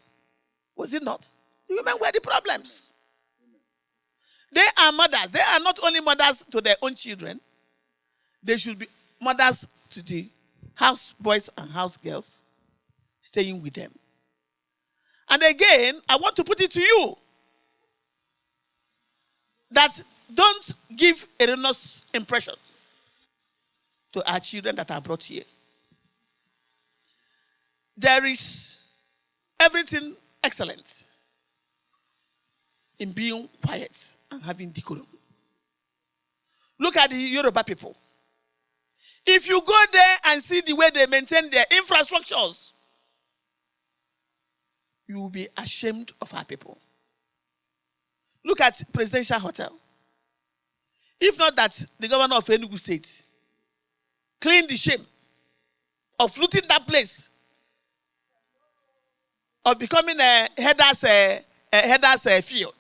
[SPEAKER 2] Was it not? The women were the problems. They are mothers. They are not only mothers to their own children, they should be mothers to the house boys and house girls staying with them. And again, I want to put it to you that don't give erroneous impression to our children that are brought here. There is everything excellent in being quiet and having decorum. Look at the Yoruba people. If you go there and see the way they maintain their infrastructures, you will be ashamed of our people. Look at Presidential Hotel. If not that the governor of Enugu State cleaned the shame of looting that place, of becoming a header's field.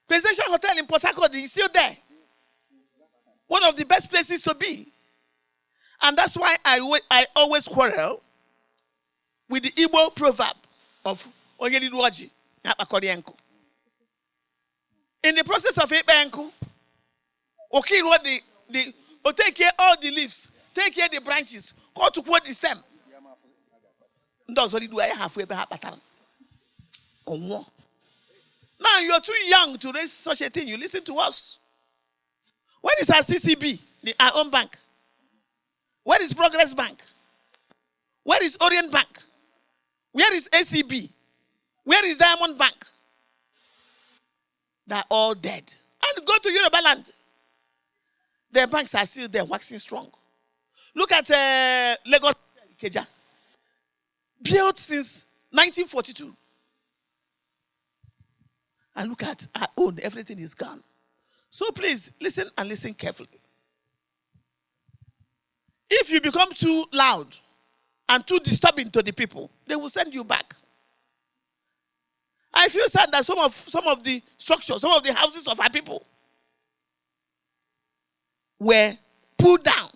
[SPEAKER 2] Presidential Hotel in Port Harcourt is still there. One of the best places to be. And that's why I always quarrel with the Igbo proverb of Onyeliduoji. In the process of Ibenku, take care all the leaves, take care the branches, go to quote the stem. Now you're too young to raise such a thing. You listen to us. Where is our CCB, our own bank? Where is Progress Bank? Where is Orient Bank? Where is ACB? Where is Diamond Bank? They're all dead. And go to Yoruba land. Their banks are still there, waxing strong. Look at Lagos Ikeja. Built since 1942. And look at our own, everything is gone. So please, listen and listen carefully. If you become too loud and too disturbing to the people, they will send you back. I feel sad that some of the structures, some of the houses of our people were pulled down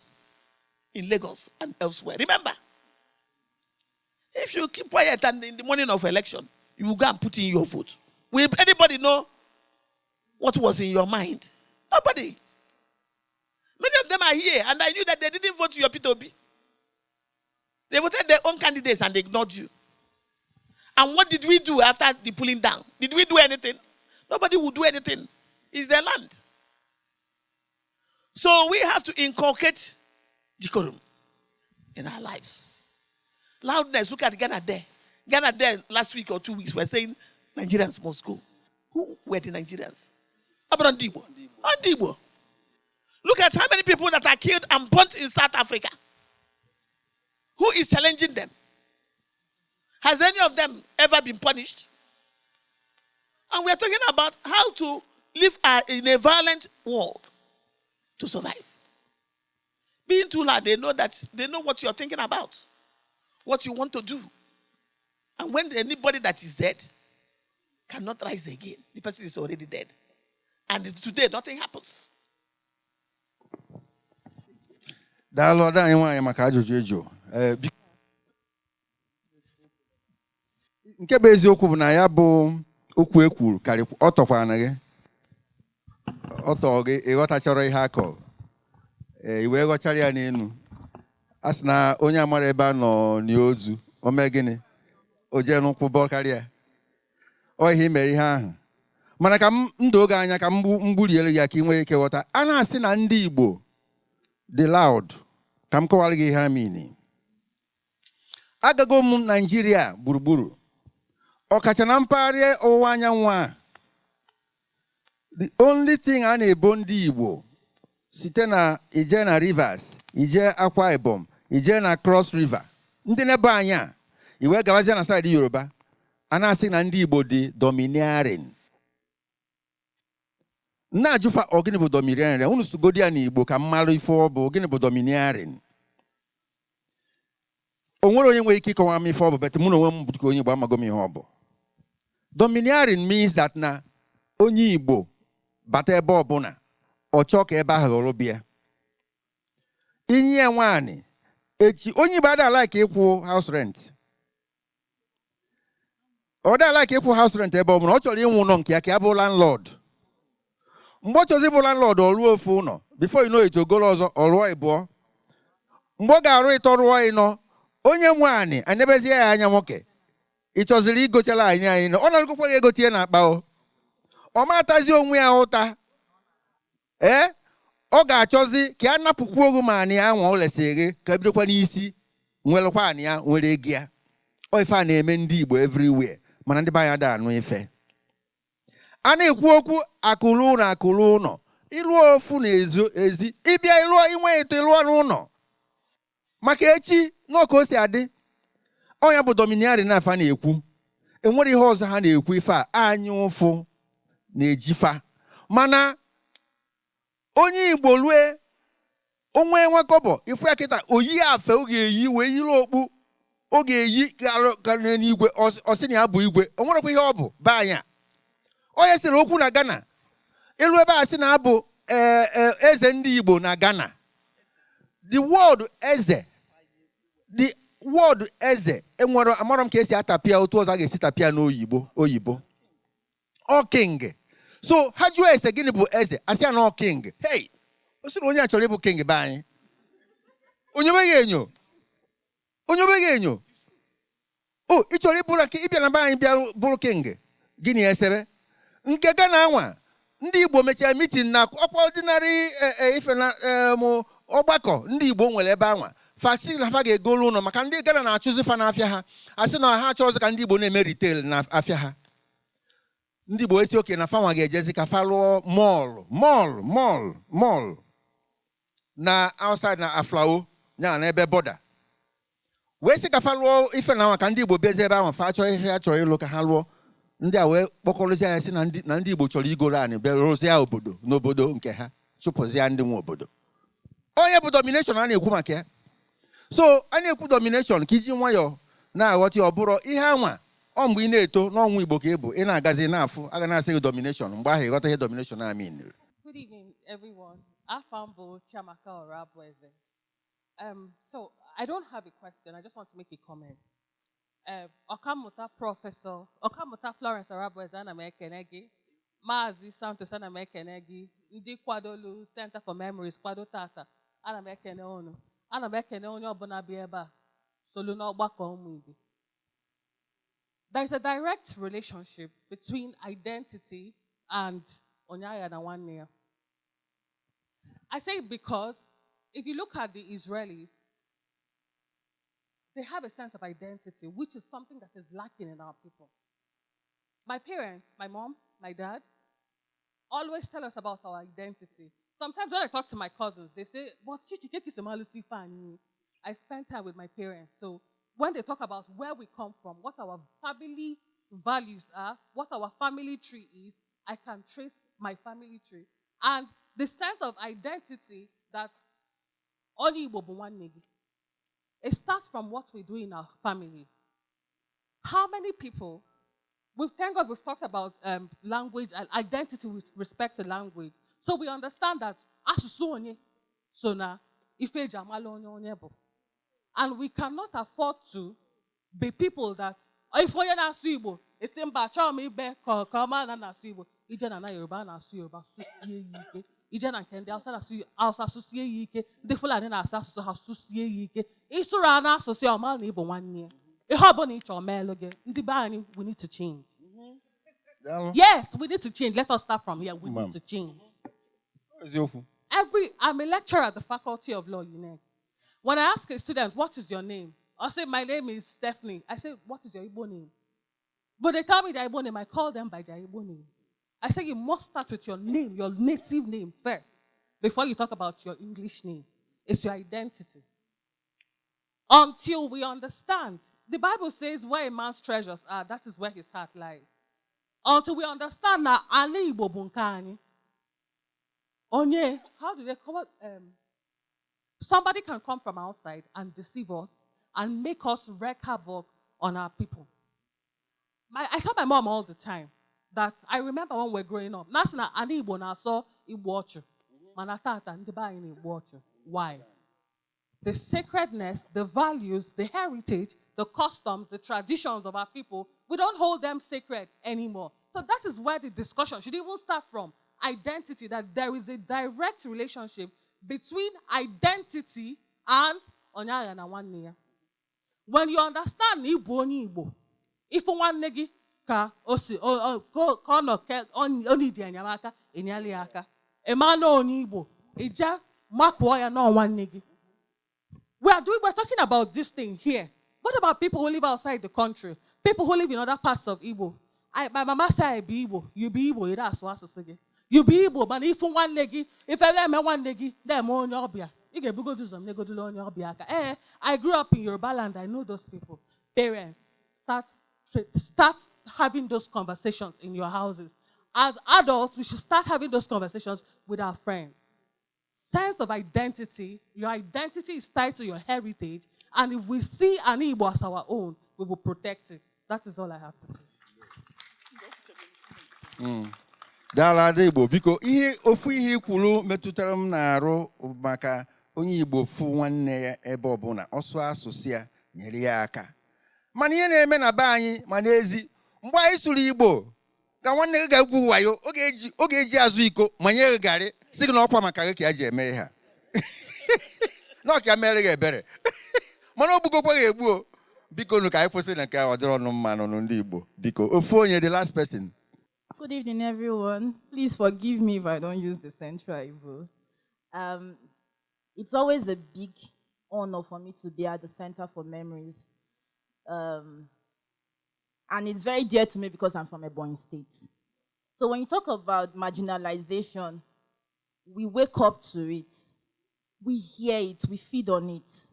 [SPEAKER 2] in Lagos and elsewhere. Remember, if you keep quiet and in the morning of election, you will go and put in your vote. Will anybody know what was in your mind? Nobody. Many of them are here, and I knew that they didn't vote your P2B. They voted their own candidates and they ignored you. And what did we do after the pulling down? Did we do anything? Nobody would do anything. It's their land. So we have to inculcate decorum in our lives. Loudness, look at Ghana there. Ghana there last week or 2 weeks were saying Nigerians must go. Who were the Nigerians? Abrandibo. Andibo. Look at how many people that are killed and burnt in South Africa. Who is challenging them? Has any of them ever been punished? And we are talking about how to live in a violent world to survive. Being too loud, they know what you're thinking about, what you want to do. And when anybody that is dead cannot rise again, the person is already dead. And today, nothing happens.
[SPEAKER 4] Daalụ anyị nwaanyị maka ajụjụ eju. Nke bụ eziokwu bụ na ya bụ okwu ekwuru karị ọ tọkwara na gị. Ọ tọ gị ịghọtachara ihe akọ. I wee ghọchara ya n'elu. A sị na onye amara ebe a nọ n'ozu, o mee gịnị? O jee n'ụkwụ bọọ karịa. Ọ ihe mere ihe ahụ. Mana ka m ndoo gị anya ka m gbuliere ya ka ị nwee ike ghọta. A na-asị na ndị Igbo dị loud. Ka m kọwara gị ihe ha mean. Agago m Nigeria gburugburu. Ọkacha na mpaghara ọwụwa anyanwụ a. The only thing a na-ebo ndị Igbo site na ije na Rivers, ije Akwa Ibom, ije na Cross River. Ndị na-ebe anya iwe gawazie na side Yoruba. A na-asị na ndị Igbo dị domineering. Na-ajụfa ogini bụ domineering. Unu sugodi ya n'Igbo ka mmalụ ife ọ bụ ogini bụ domineering. O nwere onye nwere ike ịkọwa m ife ọ bụ, but mụ na onwe m bụ onye Igbo amago m ihe ọ bụ. Domineering means that na onye Igbo bata ebe ọbụla ọ chọọ ka ebe ahụ ghọrọ bịa. Inye nwaanyị echi onye Igbo ada like ịkwụ house rent. Ọ da like ịkwụ house rent ebe ọbụla ọ chọrọ ịnwụ ụlọ nke ya ka ya bụ landlord. Mgbe ọ chọzi bụ landlord ọ rụọ ofu ụlọ, before you know it ogolo ọzọ ọ rụọ ịbụọ. Mgbe ọ ga-arụ ịtọ rụọ ịnọ, onye nwaanyị anebezie ya anya nwoke. Ị chọziri igotela anyị nọ. Ọ na-alụkwa ya egotie na akpa o. Ọ matazi onwe ya ụta. Ọ ga-achọzi ka ya napụkwa ogu ma anị ya nwa o lesịrị gị ka bidokwa n'isi nwelekwa anị ya nwere ego ya. Ọ ife a na-eme ndị Igbo everywhere. Mana ndị be anyị ada anụ ife. A na-ekwu okwu akụlụ ụlọ. Ịlụọ ofu na ezi. Ịbịa ịlụọ inwe eto ịlụọ n'ụlọ. Maka echi n'oke o si adị. Onye bụ domineering na afa na-ekwu. Enwere ihe ọzọ ha na-ekwu ife a anya ụfụ na-ejifa. Mana onye Igbo lue onwe nwekọbọ ifu ya kịta oyi afe oge eyi wee yiri okpu oge eyi ga n'igwe ọsị na ya bụ igwe. O nwerekwa ihe ọ bụ be anya. Onye sịrị okwu na Ghana. Elu ebe a sị na abụ eze ndị Igbo na Ghana. The word eze. The word eze enwere amara m ka esi atapịa otu ọzọ a ga-esi tapịa n'oyibo. Ọ king. So ha jụọ ese gịnị bụ eze? Asị ya na ọ king. Hey! O sị na onye a chọrọ ịbụ king be anyị. Onye meghị enyo. Oh, ị chọrọ ịbụ ka ịbịa na be anyị bịa bụrụ king. Gịnị esebe? Nke Ghana nwa ndị Igbo mechara meeting na ọkwa ordinary ife na ọgbakọ ndị Igbo nwere ebe anwa. Fasi na fa ga-egolu ụlọ maka ndị Ghana na-achụzi fa n'afịa ha. Asị na ha achọzị ka ndị Igbo na-eme retail na afịa ha. Ndị Igbo esi oke na fa nwa ga-ejezi ka fa lụọ mall na outside na Aflao nya na ebe border. Wee sị ka fa lụọ ife na nwa ka ndị Igbo bezi ebe ahụ fa achọ ihe ha chọrọ ịlụ ka ha lụọ. Ndị a wee kpọkọrọzi ya sị na ndị Igbo chọrọ igoro anyị bịa rụzie obodo n'obodo nke ha chụpụzie ndị nwe obodo. Onye bụ domination a na-ekwu maka ya. So a na-ekwu domination ka iji nwayọọ na-aghọta ọ bụrụ ihe anwa ọ mgbe ị na-eto n'ọnwa Igbo ka ị bụ ị na-agazi n'afọ aga na-asị gị domination mgbe ahụ ịghọta ihe domination a mean.
[SPEAKER 11] Good evening, everyone. Afambo Chiamaka Orabueze. So I don't have a question. I just want to make a comment. Ọkammụta Professor Ọkammụta Florence Orabueze ana m ekene gị. Maazị Santos ana m ekene gị. Ndị kwadolu Center for Memories kwado tata ana m ekene unu. Ana m ekene onye ọbụla bi ebe a. Soluna Ọgbakọ Umu Ibe. There's a direct relationship between identity and Onyaya na Nwanne. I say it because if you look at the Israelis, they have a sense of identity, which is something that is lacking in our people. My parents, my mom, my dad, always tell us about our identity. Sometimes when I talk to my cousins, they say, "But Chichi is a Malusi fan." I spend time with my parents. So when they talk about where we come from, what our family values are, what our family tree is, I can trace my family tree. And the sense of identity that only Igbo bụ nwanne gị, it starts from what we do in our families. How many people, thank God we've talked about language and identity with respect to language. So we understand that asụsụ onye so na ife eji amala onye onye bụ. And we cannot afford to be people that, if onye na-asụ Igbo, esi mba chọọ m ibe ka ọma na-asụ Igbo, ije na Yoruba na-asụ Yoruba sụsie ya ike, ije na nke ndị Hausa sụsie ya ike, ndị Fulani na-asụ asụsụ ha sụsie ya ike, ịsụrụ a na-asụsụ ya ọma na ịbụ nwanne ya. Ihe ọbụla ị chọọ meelụ gị, ndị be anyị, we need to change. Yes, we need to change. Let us start from here. We need to change. I'm a lecturer at the Faculty of Law, UNEC. When I ask a student, what is your name? I say, my name is Stephanie. I say, what is your Igbo name? But they tell me their Igbo name. I call them by their Igbo name. I say, you must start with your name, your native name first, before you talk about your English name. It's your identity. Until we understand. The Bible says where a man's treasures are, that is where his heart lies. Until we understand that ani Igbo bụ nke anyị. Onye, how do they call it? Somebody can come from outside and deceive us and make us wreak havoc on our people. I tell my mom all the time that I remember when we were growing up. Nasina ani Igbo na so Igbo ochu. Manatata ndi ba ini Igbo ochu. Why? The sacredness, the values, the heritage, the customs, the traditions of our people, we don't hold them sacred anymore. So that is where the discussion should even start from. Identity, that there is a direct relationship between identity and Onyaya na Nwanne ya. When you understand Igbo onye Igbo, if nwanne gị ka osi ka no ke oni di enyamaka enyali aka, emana onye Igbo, ija makuo ya na nwanne gị. We're talking about this thing here. What about people who live outside the country? People who live in other parts of Igbo. My mama say I be Igbo. You be Igbo. That's what I say. You be Igbo, but if one legi, if I am one legi, then more on your beer. You get bugo do some nego do on your beer. I grew up in Yoruba land. I know those people. Parents, start having those conversations in your houses. As adults, we should start having those conversations with our friends. Sense of identity, your identity is tied to your heritage, and if we see an Igbo as our own, we will protect it. That is all I have to say.
[SPEAKER 4] Dala Igbo biko ofu ihe kwuru metụtara m na-arụ maka onye Igbo fu nwanne ya ebe ọbụla ọsụ asụsụ ya nyere ya aka. Mana ihe na-eme na be anyị ma n'ezi mgbe anyị sụrụ Igbo ka nwanne gị ga-egwu wayo oge eji azụ iko manye gị garị sị gị na ọkwa maka gị ka ya ji eme ha. Na ọka mere gị ebere. Mana ogbugokwa gị egbuo biko nu ka anyị kwụsị na nke ọ dịrọ ọnụ mma n'ọnụ ndị Igbo biko ofu onye the last person.
[SPEAKER 12] Good evening, everyone. Please forgive me if I don't use the Central Igbo. It's always a big honor for me to be at the Center for Memories. And it's very dear to me because I'm from Ebonyi State. So when you talk about marginalization, we wake up to it. We hear it. We feed on it.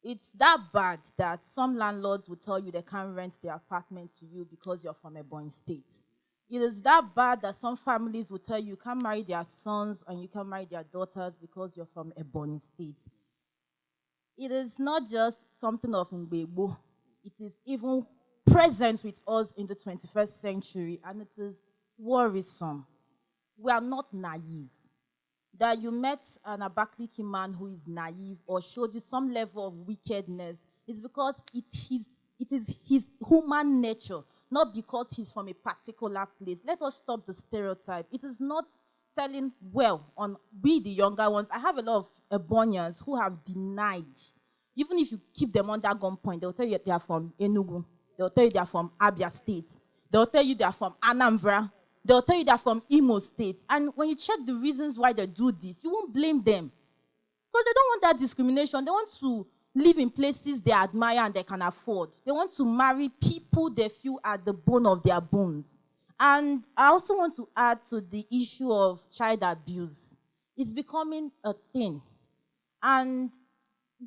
[SPEAKER 12] It's that bad that some landlords will tell you they can't rent their apartment to you because you're from Ebonyi State. It is that bad that some families will tell you can't marry their sons and you can't marry their daughters because you're from Ebonyi State. It is not just something of Ngbo. It is even present with us in the 21st century, and it is worrisome. We are not naive. That you met an Abakaliki man who is naive or showed you some level of wickedness is because it is his human nature, not because he's from a particular place. Let us stop the stereotype. It is not telling well on we, the younger ones. I have a lot of Ebonians who have denied. even if you keep them under gunpoint, they'll tell you they are from Enugu. They'll tell you they are from Abia State. They'll tell you they are from Anambra. They'll tell you they're from Imo State. And when you check the reasons why they do this, you won't blame them. Because they don't want that discrimination. They want to live in places they admire and they can afford. They want to marry people they feel are the bone of their bones. And I also want to add to the issue of child abuse. It's becoming a thing. And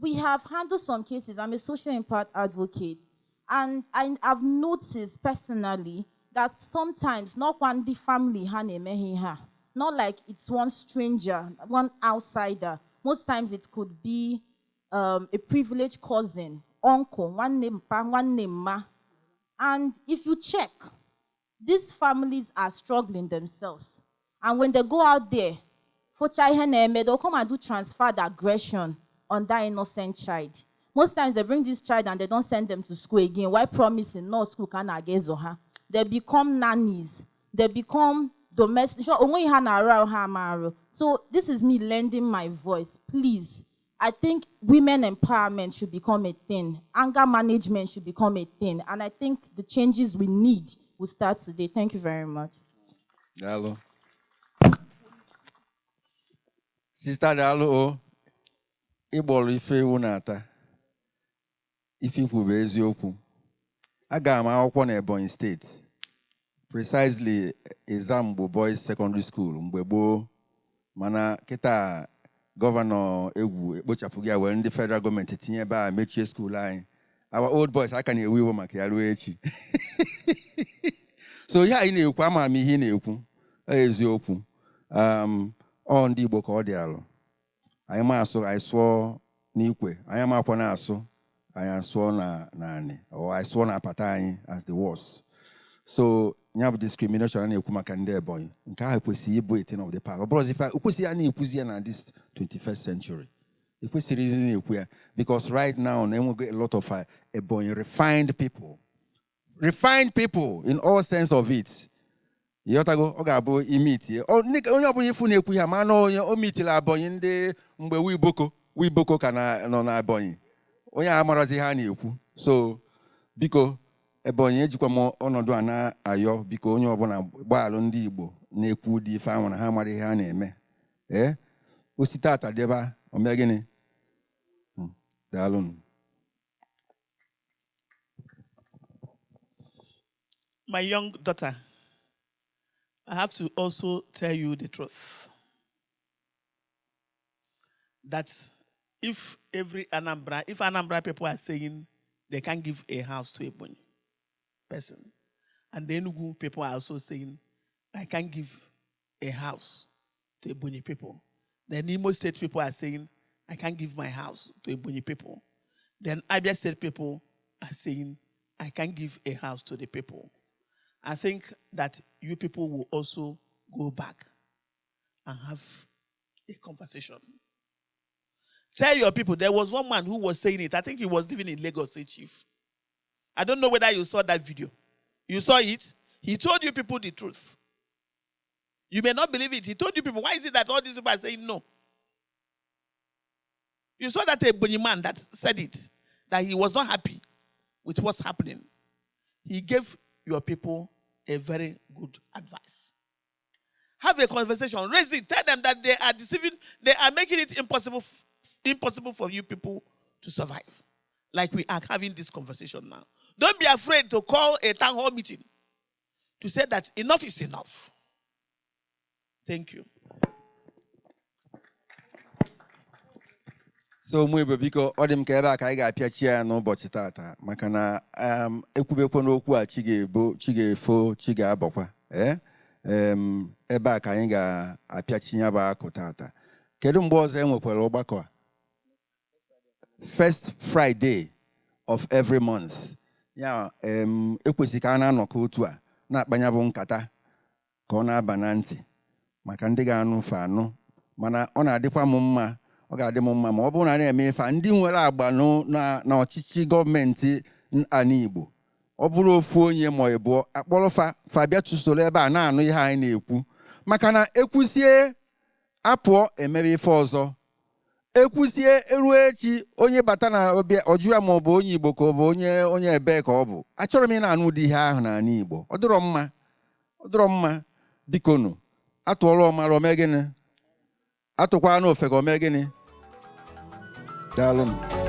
[SPEAKER 12] we have handled some cases. I'm a social impact advocate. And I've noticed personally that sometimes not one the family, not like it's one stranger, one outsider. Most times it could be a privileged cousin, uncle, one name pa, one name ma. And if you check, these families are struggling themselves. And when they go out there, they'll come and do transferred aggression on that innocent child. Most times they bring this child and they don't send them to school again. Why promising no school can again? They become nannies. They become domestic. So this is me lending my voice. Please, I think women empowerment should become a thing. Anger management should become a thing. And I think the changes we need will start today. Thank you very much.
[SPEAKER 4] Hello. Sister Dalo, Ibol ife unata. Ife kwube eziokwu. Aga m akwụkwọ na Ebonyi State. Precisely Ezambo Boys Secondary School mgbe gboo. Mana kita Governor Egwu ekpochapụghị ya were ndị federal government tinye ebe a mechie school anyị. Our old boys aka na-ewu iwe maka ya ruo echi. So ihe anyị na-ekwu ama m ihe na-ekwu eziokwu. Ọ ndị Igbo ka ọ dị alụ. Anyị ma asụ anyị sụọ n'ikwe. Anyị ma akwa na asụ. I saw na nani, or I saw na patani as the worst. So you have discrimination and you come and boy. Nka ipusi ibu eating of the power. But if I ipusi ani ipusi na this 21st century, ipusi reason because right now we get a lot of refined people in all sense of it. Yotago ogabo imiti. O onye obu ifu na ekwu ya ma no o mitila abonyi ndị mgbe wiboko kana no na abonyi. Onye amarazi ha na-ekwu. So biko Ebonyi ejikwa m ọnọdụ a na-ayọ biko onye ọbụla gbaalụ ndị Igbo na-ekwu dị ife ahụ na ha mara ihe ha na-eme. Osite ata deba ome gịnị? Daalụ.
[SPEAKER 2] My young daughter, I have to also tell you the truth. That's if Anambra people are saying they can't give a house to a Ebonyi person, and the Enugu people are also saying I can't give a house to Ebonyi people, then Imo State people are saying I can't give my house to Ebonyi people, then Abia State people are saying I can't give a house to the people. I think that you people will also go back and have a conversation. Tell your people, there was one man who was saying it. I think he was living in Lagos, Chief. I don't know whether you saw that video. You saw it? He told you people the truth. You may not believe it. He told you people, why is it that all these people are saying no? You saw that a Ebonyi man that said it, that he was not happy with what's happening. He gave your people a very good advice. Have a conversation, raise it, tell them that they are deceiving, they are making it impossible for you people to survive. Like we are having this conversation now. Don't be afraid to call a town hall meeting to say that enough is enough. Thank you.
[SPEAKER 4] So mwe biko odim ka ebe a ka anyị ga-apịachi ya n'ụbọchị tata maka na ekwubekwa n'okwu a chi ga-efo chi ga-abọkwa ebe a ka anyị ga-apịachi ya bụ akụ tata. Kedu mgbe ọzọ enwekwara ọgbakọ a? First Friday of every month. Ya ekwesị ka a na-anọkọ otu a na-akpanya bụ nkata ka ọ na-aba na ntị maka ndị ga-anụ fa anụ mana ọ na-adịkwa m mma. Ọ ga-adị m mma ma ọ bụrụ na na-eme ife ndị nwere agba na ọchịchị gọọmenti ana Igbo ọ bụrụ ofu onye ma ịbụ akpọrọ fa bịa tusoro ebe a na-anụ ihe anyị na-ekwu maka na ekwusie apụọ emebe ife ọzọ ekwusie elu echi onye bata na ọjụ ya ma ọ bụ onye Igbo ka ọ bụ onye ebe ka ọ bụ. Achọrọ m ị na-anụ ụdị ihe ahụ n'ala Igbo. Ọ dịrọ mma biko nụ atụọla ọmara ome gịnị atụkwa n'ofe ka ome gịnị daalụ m.